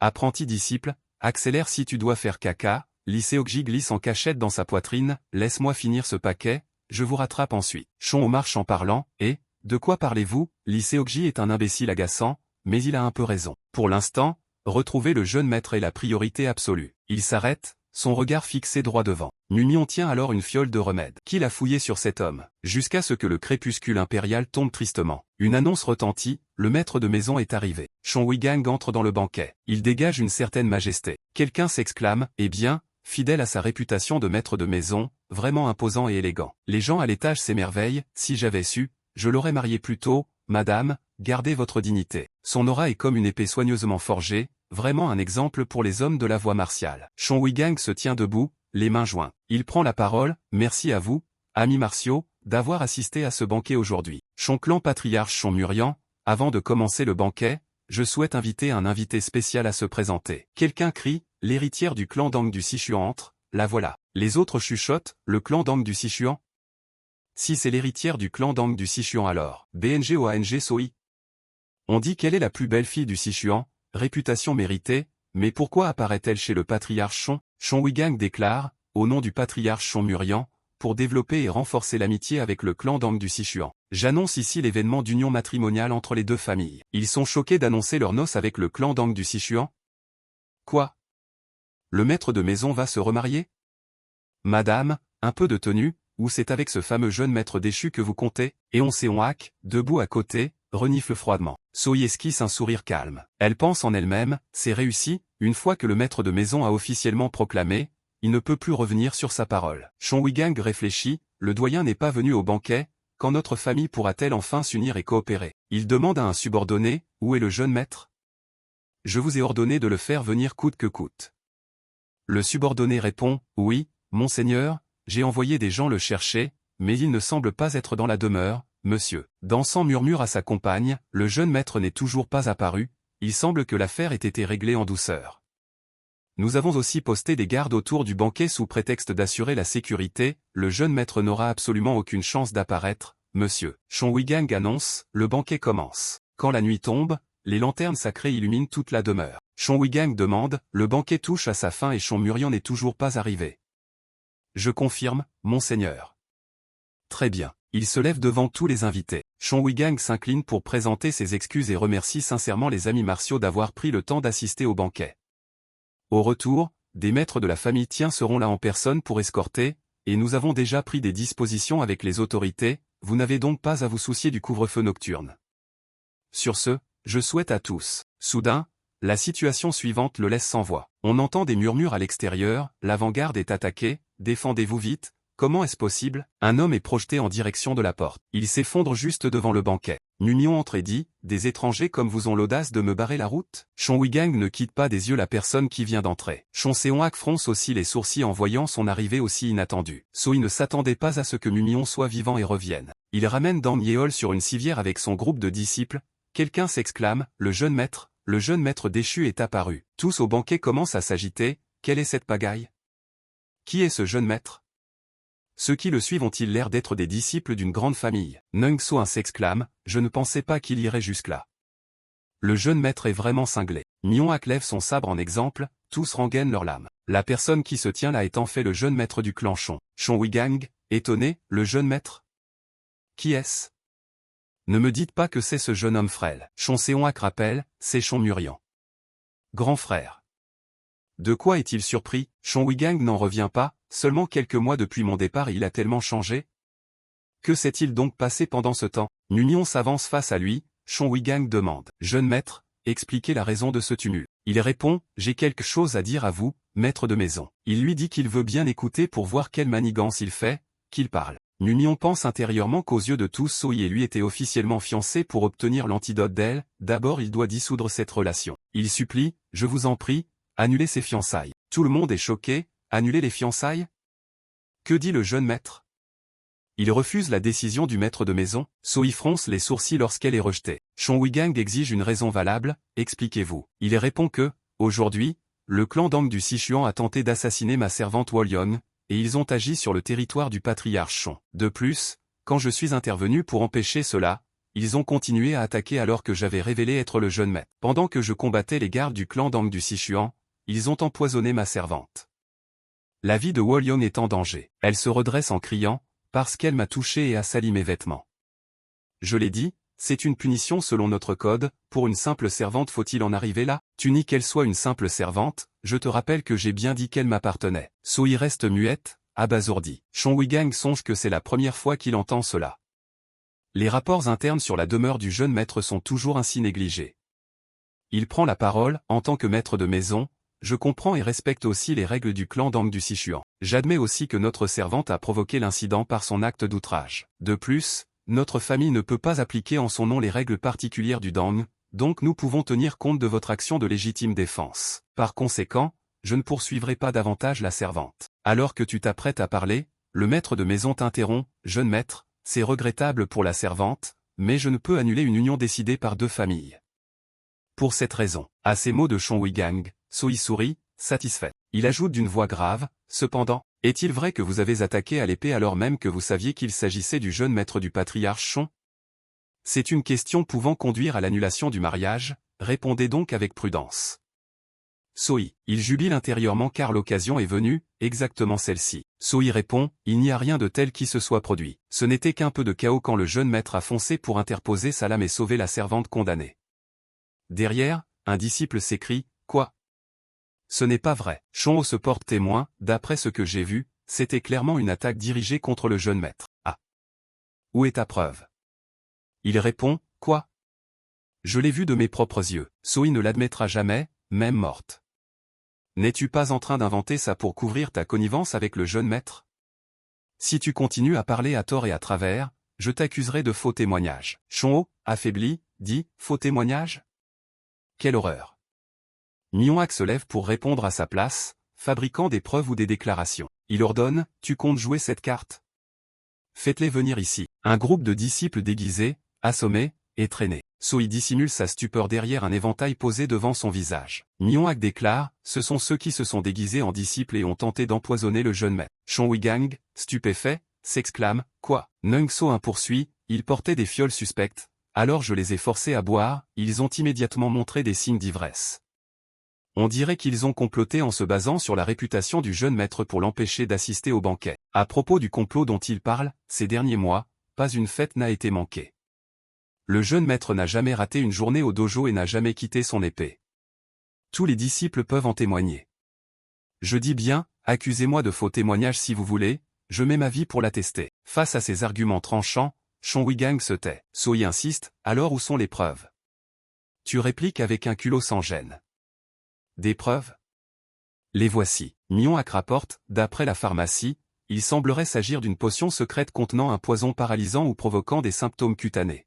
Apprenti disciple, accélère si tu dois faire caca. Lee Seokji glisse en cachette dans sa poitrine, laisse-moi finir ce paquet, je vous rattrape ensuite. Shon marche en parlant, et, de quoi parlez-vous? Lee Seokji est un imbécile agaçant, mais il a un peu raison. Pour l'instant, retrouver le jeune maître est la priorité absolue. Il s'arrête, son regard fixé droit devant. Numion tient alors une fiole de remède. Qui l'a fouillé sur cet homme? Jusqu'à ce que le crépuscule impérial tombe tristement. Une annonce retentit, le maître de maison est arrivé. Shon Wigang entre dans le banquet. Il dégage une certaine majesté. Quelqu'un s'exclame, eh bien, fidèle à sa réputation de maître de maison, vraiment imposant et élégant. Les gens à l'étage s'émerveillent, si j'avais su, je l'aurais marié plus tôt, madame, gardez votre dignité. Son aura est comme une épée soigneusement forgée, vraiment un exemple pour les hommes de la voie martiale. Shon Wigang se tient debout, les mains jointes. Il prend la parole, merci à vous, amis martiaux, d'avoir assisté à ce banquet aujourd'hui. Shon clan patriarche Shon Murian, avant de commencer le banquet, je souhaite inviter un invité spécial à se présenter. Quelqu'un crie, l'héritière du clan d'Ang du Sichuan entre, la voilà. Les autres chuchotent, le clan d'Ang du Sichuan? Si c'est l'héritière du clan d'Ang du Sichuan alors, BNG OANG Soi. On dit qu'elle est la plus belle fille du Sichuan, réputation méritée, mais pourquoi apparaît-elle chez le patriarche Shon? Shon Wigang déclare, au nom du patriarche Shon Murian, pour développer et renforcer l'amitié avec le clan d'Ang du Sichuan. J'annonce ici l'événement d'union matrimoniale entre les deux familles. Ils sont choqués d'annoncer leur noces avec le clan d'Ang du Sichuan. Quoi? Le maître de maison va se remarier? Madame, un peu de tenue, ou c'est avec ce fameux jeune maître déchu que vous comptez? Et on Seon-hak, debout à côté, renifle froidement. Soi esquisse un sourire calme. Elle pense en elle-même, c'est réussi, une fois que le maître de maison a officiellement proclamé, il ne peut plus revenir sur sa parole. Shon Wigang réfléchit, le doyen n'est pas venu au banquet, quand notre famille pourra-t-elle enfin s'unir et coopérer? Il demande à un subordonné, où est le jeune maître? Je vous ai ordonné de le faire venir coûte que coûte. Le subordonné répond, oui, monseigneur, j'ai envoyé des gens le chercher, mais il ne semble pas être dans la demeure, monsieur. Dansant murmure à sa compagne, le jeune maître n'est toujours pas apparu, il semble que l'affaire ait été réglée en douceur. Nous avons aussi posté des gardes autour du banquet sous prétexte d'assurer la sécurité, le jeune maître n'aura absolument aucune chance d'apparaître, monsieur. Shon Wigang annonce, le banquet commence. Quand la nuit tombe, les lanternes sacrées illuminent toute la demeure. Shon Wigang demande, le banquet touche à sa fin et Shon Murian n'est toujours pas arrivé. Je confirme, monseigneur. Très bien. Il se lève devant tous les invités. Shon Wigang s'incline pour présenter ses excuses et remercie sincèrement les amis martiaux d'avoir pris le temps d'assister au banquet. Au retour, des maîtres de la famille Tien seront là en personne pour escorter, et nous avons déjà pris des dispositions avec les autorités, vous n'avez donc pas à vous soucier du couvre-feu nocturne. Sur ce, je souhaite à tous. Soudain, la situation suivante le laisse sans voix. On entend des murmures à l'extérieur, l'avant-garde est attaquée, défendez-vous vite, comment est-ce possible? Un homme est projeté en direction de la porte. Il s'effondre juste devant le banquet. Numion entre et dit, des étrangers comme vous ont l'audace de me barrer la route? Shon Wigang ne quitte pas des yeux la personne qui vient d'entrer. Shon Seon-hak fronce aussi les sourcils en voyant son arrivée aussi inattendue. Soi ne s'attendait pas à ce que Numion soit vivant et revienne. Il ramène Dan Yeol sur une civière avec son groupe de disciples. Quelqu'un s'exclame, le jeune maître déchu est apparu. Tous au banquet commencent à s'agiter, quelle est cette pagaille? Qui est ce jeune maître? Ceux qui le suivent ont-ils l'air d'être des disciples d'une grande famille? Nung So-un s'exclame, je ne pensais pas qu'il irait jusque-là. Le jeune maître est vraiment cinglé. Mion-hak lève son sabre en exemple, tous rengainent leurs lames. La personne qui se tient là est en fait le jeune maître du clan Shon. Shon Wigang, étonné, le jeune maître? Qui est-ce? Ne me dites pas que c'est ce jeune homme frêle. Shon Seon-ak rappelle, c'est Shon Murian. Grand frère. De quoi est-il surpris? Shon Wigang n'en revient pas, seulement quelques mois depuis mon départ il a tellement changé. Que s'est-il donc passé pendant ce temps? Murian s'avance face à lui, Shon Wigang demande. Jeune maître, expliquez la raison de ce tumulte. Il répond, j'ai quelque chose à dire à vous, maître de maison. Il lui dit qu'il veut bien écouter pour voir quelle manigance il fait, qu'il parle. Murian pense intérieurement qu'aux yeux de tous Soi et lui étaient officiellement fiancés pour obtenir l'antidote d'elle, d'abord il doit dissoudre cette relation. Il supplie, je vous en prie, annulez ces fiançailles. Tout le monde est choqué, annuler les fiançailles? Que dit le jeune maître? Il refuse la décision du maître de maison, Soi fronce les sourcils lorsqu'elle est rejetée. Shon Wigang exige une raison valable, expliquez-vous. Il répond que, aujourd'hui, le clan Dang du Sichuan a tenté d'assassiner ma servante Wolyon, et ils ont agi sur le territoire du patriarche Shon. De plus, quand je suis intervenu pour empêcher cela, ils ont continué à attaquer alors que j'avais révélé être le jeune maître. Pendant que je combattais les gardes du clan Dang du Sichuan, ils ont empoisonné ma servante. La vie de Wolyon est en danger. Elle se redresse en criant, parce qu'elle m'a touché et a sali mes vêtements. Je l'ai dit, c'est une punition selon notre code, pour une simple servante faut-il en arriver là? Tu nie qu'elle soit une simple servante, je te rappelle que j'ai bien dit qu'elle m'appartenait. Soi reste muette, abasourdie. Shon Wigang songe que c'est la première fois qu'il entend cela. Les rapports internes sur la demeure du jeune maître sont toujours ainsi négligés. Il prend la parole, en tant que maître de maison, je comprends et respecte aussi les règles du clan Dang du Sichuan. J'admets aussi que notre servante a provoqué l'incident par son acte d'outrage. De plus, notre famille ne peut pas appliquer en son nom les règles particulières du Dang, donc nous pouvons tenir compte de votre action de légitime défense. Par conséquent, je ne poursuivrai pas davantage la servante. Alors que tu t'apprêtes à parler, le maître de maison t'interrompt, jeune maître, c'est regrettable pour la servante, mais je ne peux annuler une union décidée par deux familles. Pour cette raison, à ces mots de Shon Wigang, Soi sourit, satisfait. Il ajoute d'une voix grave, cependant, est-il vrai que vous avez attaqué à l'épée alors même que vous saviez qu'il s'agissait du jeune maître du patriarche Shon? C'est une question pouvant conduire à l'annulation du mariage, répondez donc avec prudence. Soi, il jubile intérieurement car l'occasion est venue, exactement celle-ci. Soi répond, il n'y a rien de tel qui se soit produit. Ce n'était qu'un peu de chaos quand le jeune maître a foncé pour interposer sa lame et sauver la servante condamnée. Derrière, un disciple s'écrie, quoi? Ce n'est pas vrai. Shon se porte témoin, d'après ce que j'ai vu, c'était clairement une attaque dirigée contre le jeune maître. Ah. Où est ta preuve? Il répond, quoi? Je l'ai vu de mes propres yeux. Soi ne l'admettra jamais, même morte. N'es-tu pas en train d'inventer ça pour couvrir ta connivence avec le jeune maître? Si tu continues à parler à tort et à travers, je t'accuserai de faux témoignages. Shon, affaibli, dit, faux témoignages? Quelle horreur! Murian se lève pour répondre à sa place, fabriquant des preuves ou des déclarations. Il ordonne, tu comptes jouer cette carte? Faites-les venir ici. Un groupe de disciples déguisés, assommés, et traînés. Soi dissimule sa stupeur derrière un éventail posé devant son visage. Murian déclare, ce sont ceux qui se sont déguisés en disciples et ont tenté d'empoisonner le jeune maître. Shon Wigang, stupéfait, s'exclame, quoi? Nung So poursuit, ils portaient des fioles suspectes, alors je les ai forcés à boire, ils ont immédiatement montré des signes d'ivresse. On dirait qu'ils ont comploté en se basant sur la réputation du jeune maître pour l'empêcher d'assister au banquet. À propos du complot dont il parle, ces derniers mois, pas une fête n'a été manquée. Le jeune maître n'a jamais raté une journée au dojo et n'a jamais quitté son épée. Tous les disciples peuvent en témoigner. Je dis bien, accusez-moi de faux témoignages si vous voulez, je mets ma vie pour l'attester. Face à ces arguments tranchants, Shon Wigang se tait. Soi insiste, alors où sont les preuves? Tu répliques avec un culot sans gêne. Des preuves? Les voici. Murian rapporte, d'après la pharmacie, il semblerait s'agir d'une potion secrète contenant un poison paralysant ou provoquant des symptômes cutanés.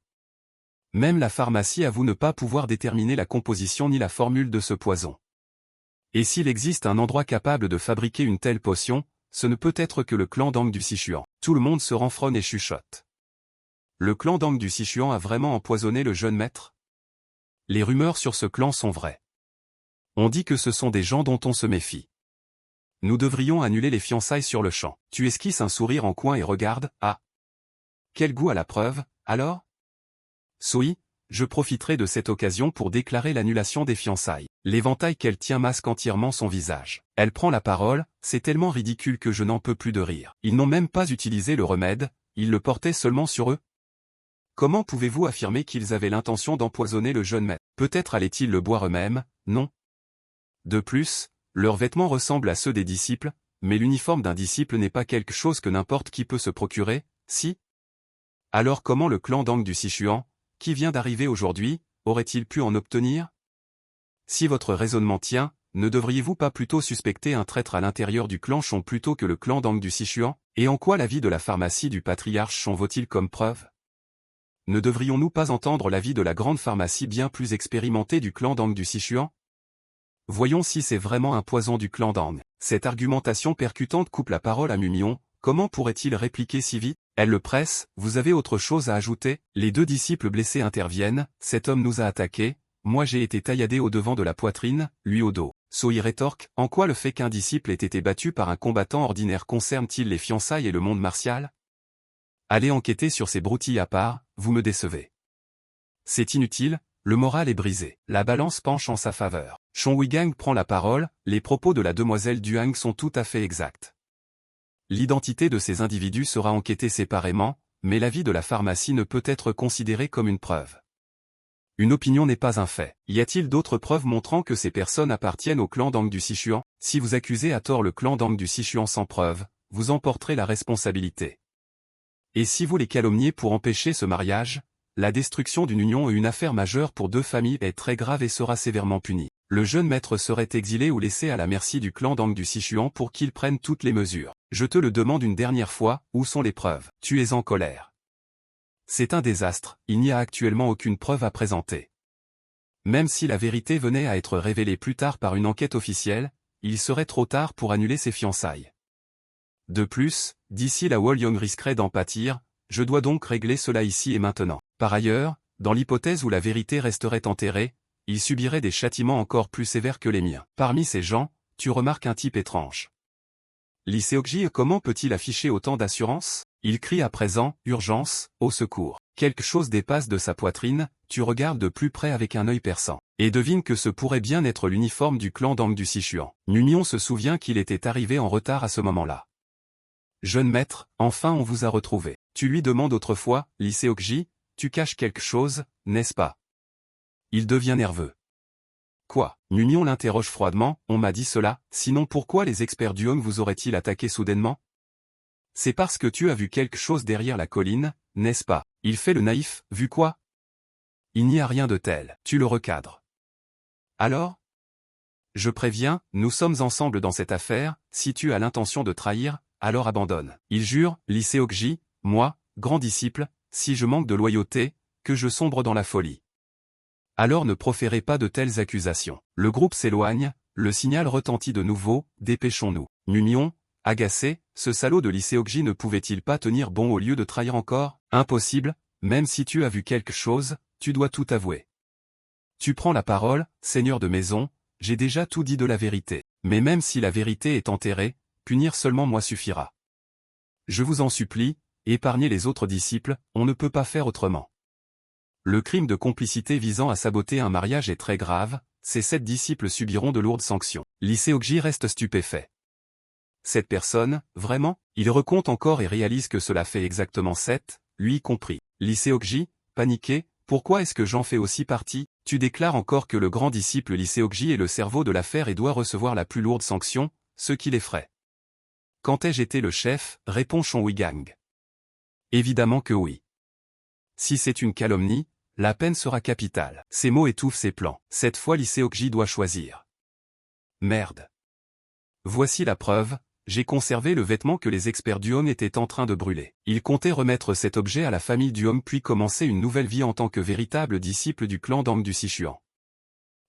Même la pharmacie avoue ne pas pouvoir déterminer la composition ni la formule de ce poison. Et s'il existe un endroit capable de fabriquer une telle potion, ce ne peut être que le clan Dang du Sichuan. Tout le monde se renfronne et chuchote. Le clan Dang du Sichuan a vraiment empoisonné le jeune maître? Les rumeurs sur ce clan sont vraies. On dit que ce sont des gens dont on se méfie. Nous devrions annuler les fiançailles sur le champ. Tu esquisses un sourire en coin et regardes, ah. Quel goût à la preuve, alors? Soi, je profiterai de cette occasion pour déclarer l'annulation des fiançailles. L'éventail qu'elle tient masque entièrement son visage. Elle prend la parole, c'est tellement ridicule que je n'en peux plus de rire. Ils n'ont même pas utilisé le remède, ils le portaient seulement sur eux. Comment pouvez-vous affirmer qu'ils avaient l'intention d'empoisonner le jeune maître? Peut-être allaient-ils le boire eux-mêmes, non? De plus, leurs vêtements ressemblent à ceux des disciples, mais l'uniforme d'un disciple n'est pas quelque chose que n'importe qui peut se procurer, si? Alors comment le clan d'Ang du Sichuan, qui vient d'arriver aujourd'hui, aurait-il pu en obtenir? Si votre raisonnement tient, ne devriez-vous pas plutôt suspecter un traître à l'intérieur du clan Shon plutôt que le clan d'Ang du Sichuan? Et en quoi l'avis de la pharmacie du patriarche Shon vaut-il comme preuve? Ne devrions-nous pas entendre l'avis de la grande pharmacie bien plus expérimentée du clan d'Ang du Sichuan? Voyons si c'est vraiment un poison du clan d'Ang. Cette argumentation percutante coupe la parole à Mumion. Comment pourrait-il répliquer si vite? Elle le presse, vous avez autre chose à ajouter? Les deux disciples blessés interviennent, cet homme nous a attaqués, moi j'ai été tailladé au devant de la poitrine, lui au dos. Soi rétorque, en quoi le fait qu'un disciple ait été battu par un combattant ordinaire concerne-t-il les fiançailles et le monde martial? Allez enquêter sur ces broutilles à part, vous me décevez. C'est inutile, le moral est brisé. La balance penche en sa faveur. Shon Wigang prend la parole, les propos de la demoiselle Duang sont tout à fait exacts. L'identité de ces individus sera enquêtée séparément, mais l'avis de la pharmacie ne peut être considéré comme une preuve. Une opinion n'est pas un fait. Y a-t-il d'autres preuves montrant que ces personnes appartiennent au clan d'Ang du Sichuan? Si vous accusez à tort le clan d'Ang du Sichuan sans preuve, vous en porterez la responsabilité. Et si vous les calomniez pour empêcher ce mariage, la destruction d'une union est une affaire majeure pour deux familles est très grave et sera sévèrement punie. Le jeune maître serait exilé ou laissé à la merci du clan d'Ang du Sichuan pour qu'il prenne toutes les mesures. Je te le demande une dernière fois, où sont les preuves? Tu es en colère. C'est un désastre, il n'y a actuellement aucune preuve à présenter. Même si la vérité venait à être révélée plus tard par une enquête officielle, il serait trop tard pour annuler ses fiançailles. De plus, d'ici là Wolyong risquerait d'en pâtir, je dois donc régler cela ici et maintenant. Par ailleurs, dans l'hypothèse où la vérité resterait enterrée, il subirait des châtiments encore plus sévères que les miens. Parmi ces gens, tu remarques un type étrange. Lee Seok-ji, comment peut-il afficher autant d'assurance? Il crie à présent, urgence, au secours. Quelque chose dépasse de sa poitrine, tu regardes de plus près avec un œil perçant. Et devine que ce pourrait bien être l'uniforme du clan d'Ang du Sichuan. Mumion se souvient qu'il était arrivé en retard à ce moment-là. Jeune maître, enfin on vous a retrouvé. Tu lui demandes autrefois, Lee Seok-ji, tu caches quelque chose, n'est-ce pas? Il devient nerveux. Quoi? Mumion l'interroge froidement, on m'a dit cela, sinon pourquoi les experts du Hong vous auraient-ils attaqué soudainement? C'est parce que tu as vu quelque chose derrière la colline, n'est-ce pas? Il fait le naïf, vu quoi? Il n'y a rien de tel, tu le recadres. Alors? Je préviens, nous sommes ensemble dans cette affaire, si tu as l'intention de trahir, alors abandonne. Il jure, Lee Seok-ji, moi, grand disciple, si je manque de loyauté, que je sombre dans la folie. Alors ne proférez pas de telles accusations. Le groupe s'éloigne, le signal retentit de nouveau, dépêchons-nous. Mumion, agacé, ce salaud de Lee Seok-ji ne pouvait-il pas tenir bon au lieu de trahir encore? Impossible, même si tu as vu quelque chose, tu dois tout avouer. Tu prends la parole, seigneur de maison, j'ai déjà tout dit de la vérité. Mais même si la vérité est enterrée, punir seulement moi suffira. Je vous en supplie, épargnez les autres disciples, on ne peut pas faire autrement. Le crime de complicité visant à saboter un mariage est très grave, ces 7 disciples subiront de lourdes sanctions. Lee Seok-ji reste stupéfait. Cette personne, vraiment? Il recompte encore et réalise que cela fait exactement 7, lui y compris. Lee Seok-ji, paniqué, pourquoi est-ce que j'en fais aussi partie? Tu déclares encore que le grand disciple Lee Seok-ji est le cerveau de l'affaire et doit recevoir la plus lourde sanction, ce qui l'effraie. Quand ai-je été le chef? Répond Shon Wigang. Évidemment que oui. Si c'est une calomnie, la peine sera capitale. Ces mots étouffent ses plans. Cette fois Lee Seok-ji doit choisir. Merde. Voici la preuve, j'ai conservé le vêtement que les experts du Hong étaient en train de brûler. Ils comptaient remettre cet objet à la famille du Hong puis commencer une nouvelle vie en tant que véritable disciple du clan d'Ang du Sichuan.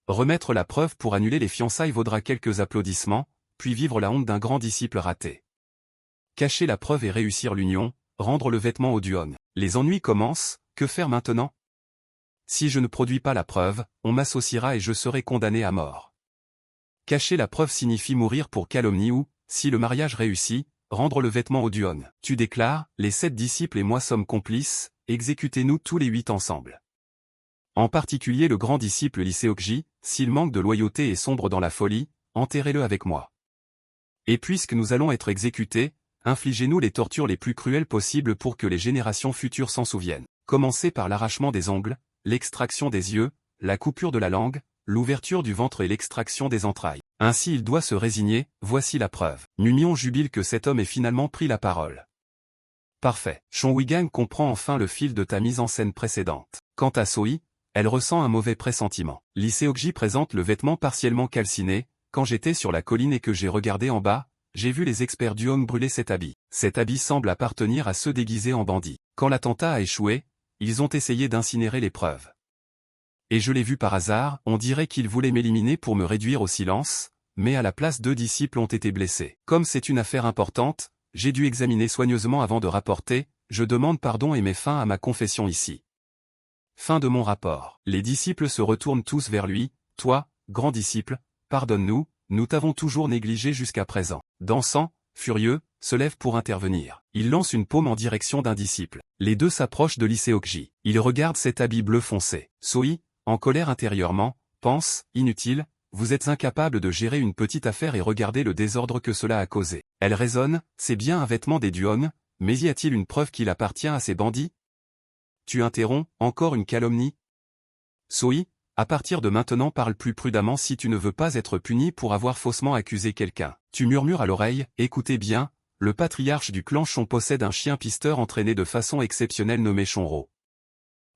Remettre la preuve pour annuler les fiançailles vaudra quelques applaudissements, puis vivre la honte d'un grand disciple raté. Cacher la preuve et réussir l'union, rendre le vêtement au Duong. Les ennuis commencent, que faire maintenant? Si je ne produis pas la preuve, on m'associera et je serai condamné à mort. Cacher la preuve signifie mourir pour calomnie ou, si le mariage réussit, rendre le vêtement au Duong. Tu déclares, les 7 disciples et moi sommes complices, exécutez-nous tous les 8 ensemble. En particulier le grand disciple Lee Seok-ji, s'il manque de loyauté et sombre dans la folie, enterrez-le avec moi. Et puisque nous allons être exécutés, infligez-nous les tortures les plus cruelles possibles pour que les générations futures s'en souviennent. Commencez par l'arrachement des ongles, l'extraction des yeux, la coupure de la langue, l'ouverture du ventre et l'extraction des entrailles. Ainsi il doit se résigner, voici la preuve. Numion jubile que cet homme ait finalement pris la parole. Parfait. Chon Wi-gang comprend enfin le fil de ta mise en scène précédente. Quant à Soi, elle ressent un mauvais pressentiment. Lee Seok-ji présente le vêtement partiellement calciné. Quand j'étais sur la colline et que j'ai regardé en bas, j'ai vu les experts du Hong brûler cet habit. Cet habit semble appartenir à ceux déguisés en bandits. Quand l'attentat a échoué, ils ont essayé d'incinérer les preuves. Et je l'ai vu par hasard, on dirait qu'ils voulaient m'éliminer pour me réduire au silence, mais à la place 2 disciples ont été blessés. Comme c'est une affaire importante, j'ai dû examiner soigneusement avant de rapporter, je demande pardon et mets fin à ma confession ici. Fin de mon rapport. Les disciples se retournent tous vers lui, toi, grand disciple, pardonne-nous, nous t'avons toujours négligé jusqu'à présent. Dansant, furieux, se lève pour intervenir. Il lance une paume en direction d'un disciple. Les deux s'approchent de Lee Seok-ji. Il regarde cet habit bleu foncé. Soi, en colère intérieurement, pense, inutile, vous êtes incapable de gérer une petite affaire et regardez le désordre que cela a causé. Elle raisonne, c'est bien un vêtement des Duong, mais y a-t-il une preuve qu'il appartient à ces bandits? Tu interromps, encore une calomnie? Soi, à partir de maintenant parle plus prudemment si tu ne veux pas être puni pour avoir faussement accusé quelqu'un. Tu murmures à l'oreille, écoutez bien, le patriarche du clan Chon possède un chien pisteur entraîné de façon exceptionnelle nommé Chonro.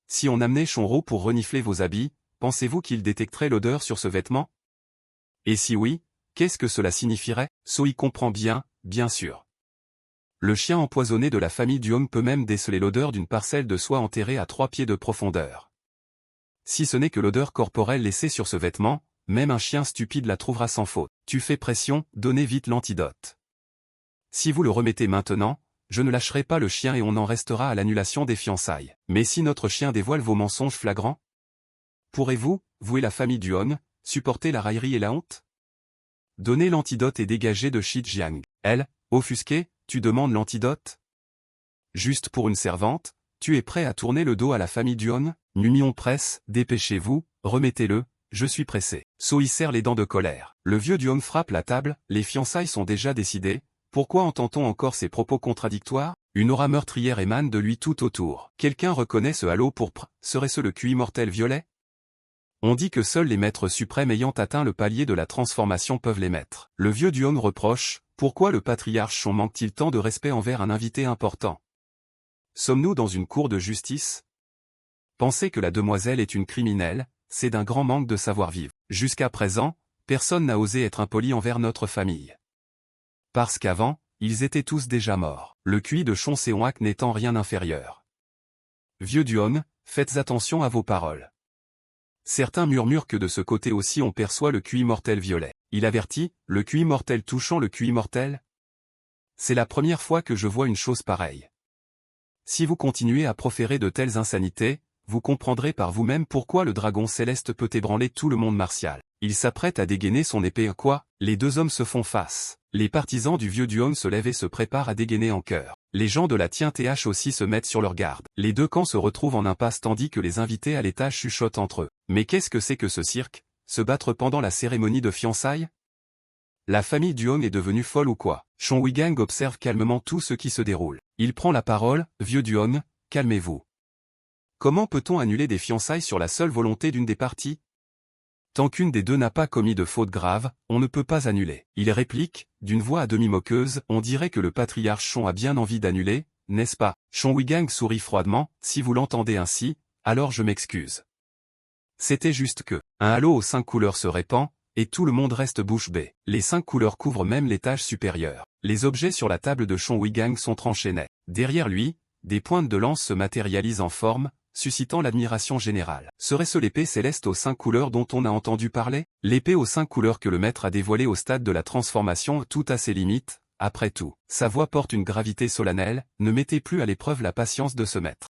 Si on amenait Chonro pour renifler vos habits, pensez-vous qu'il détecterait l'odeur sur ce vêtement? Et si oui, qu'est-ce que cela signifierait? Soi comprend bien sûr. Le chien empoisonné de la famille Duong peut même déceler l'odeur d'une parcelle de soie enterrée à 3 pieds de profondeur. Si ce n'est que l'odeur corporelle laissée sur ce vêtement, même un chien stupide la trouvera sans faute. Tu fais pression, donnez vite l'antidote. Si vous le remettez maintenant, je ne lâcherai pas le chien et on en restera à l'annulation des fiançailles. Mais si notre chien dévoile vos mensonges flagrants? Pourrez-vous, vous et la famille Duong, supporter la raillerie et la honte? Donnez l'antidote et dégagez de Shijiang. Elle, offusquée, tu demandes l'antidote? Juste pour une servante, tu es prêt à tourner le dos à la famille Duong? Numion presse, dépêchez-vous, remettez-le, je suis pressé. Soi serre les dents de colère. Le vieux Duong frappe la table, les fiançailles sont déjà décidées. Pourquoi entend-on encore ces propos contradictoires? Une aura meurtrière émane de lui tout autour. Quelqu'un reconnaît ce halo pourpre, serait-ce le QI mortel violet? On dit que seuls les maîtres suprêmes ayant atteint le palier de la transformation peuvent l'émettre. Le vieux Duong reproche, pourquoi le patriarche Chon manque-t-il tant de respect envers un invité important? Sommes-nous dans une cour de justice? Penser que la demoiselle est une criminelle, c'est d'un grand manque de savoir-vivre. Jusqu'à présent, personne n'a osé être impoli envers notre famille. Parce qu'avant, ils étaient tous déjà morts. Le QI de Chon Seong-hak n'étant rien inférieur. Vieux Duong, faites attention à vos paroles. Certains murmurent que de ce côté aussi on perçoit le QI mortel violet. Il avertit, le QI mortel touchant le QI mortel? C'est la première fois que je vois une chose pareille. Si vous continuez à proférer de telles insanités, vous comprendrez par vous-même pourquoi le dragon céleste peut ébranler tout le monde martial. Il s'apprête à dégainer son épée. Quoi? Les deux hommes se font face. Les partisans du vieux Duong se lèvent et se préparent à dégainer en chœur. Les gens de la TH aussi se mettent sur leur garde. Les deux camps se retrouvent en impasse tandis que les invités à l'étage chuchotent entre eux. Mais qu'est-ce que c'est que ce cirque? Se battre pendant la cérémonie de fiançailles? La famille Duong est devenue folle ou quoi? Chon Wi-gang observe calmement tout ce qui se déroule. Il prend la parole, vieux Duong, calmez-vous. Comment peut-on annuler des fiançailles sur la seule volonté d'une des parties? Tant qu'une des deux n'a pas commis de faute grave, on ne peut pas annuler. Il réplique, d'une voix à demi moqueuse, on dirait que le patriarche Chon a bien envie d'annuler, n'est-ce pas? Chon Wi-gang sourit froidement, si vous l'entendez ainsi, alors je m'excuse. C'était juste que, un halo aux 5 couleurs se répand, et tout le monde reste bouche bée. Les 5 couleurs couvrent même l'étage supérieur. Les objets sur la table de Chon Wi-gang sont enchaînés. Derrière lui, des pointes de lance se matérialisent en forme, suscitant l'admiration générale. Serait-ce l'épée céleste aux 5 couleurs dont on a entendu parler? L'épée aux 5 couleurs que le maître a dévoilée au stade de la transformation, tout à ses limites, après tout. Sa voix porte une gravité solennelle, ne mettez plus à l'épreuve la patience de ce maître.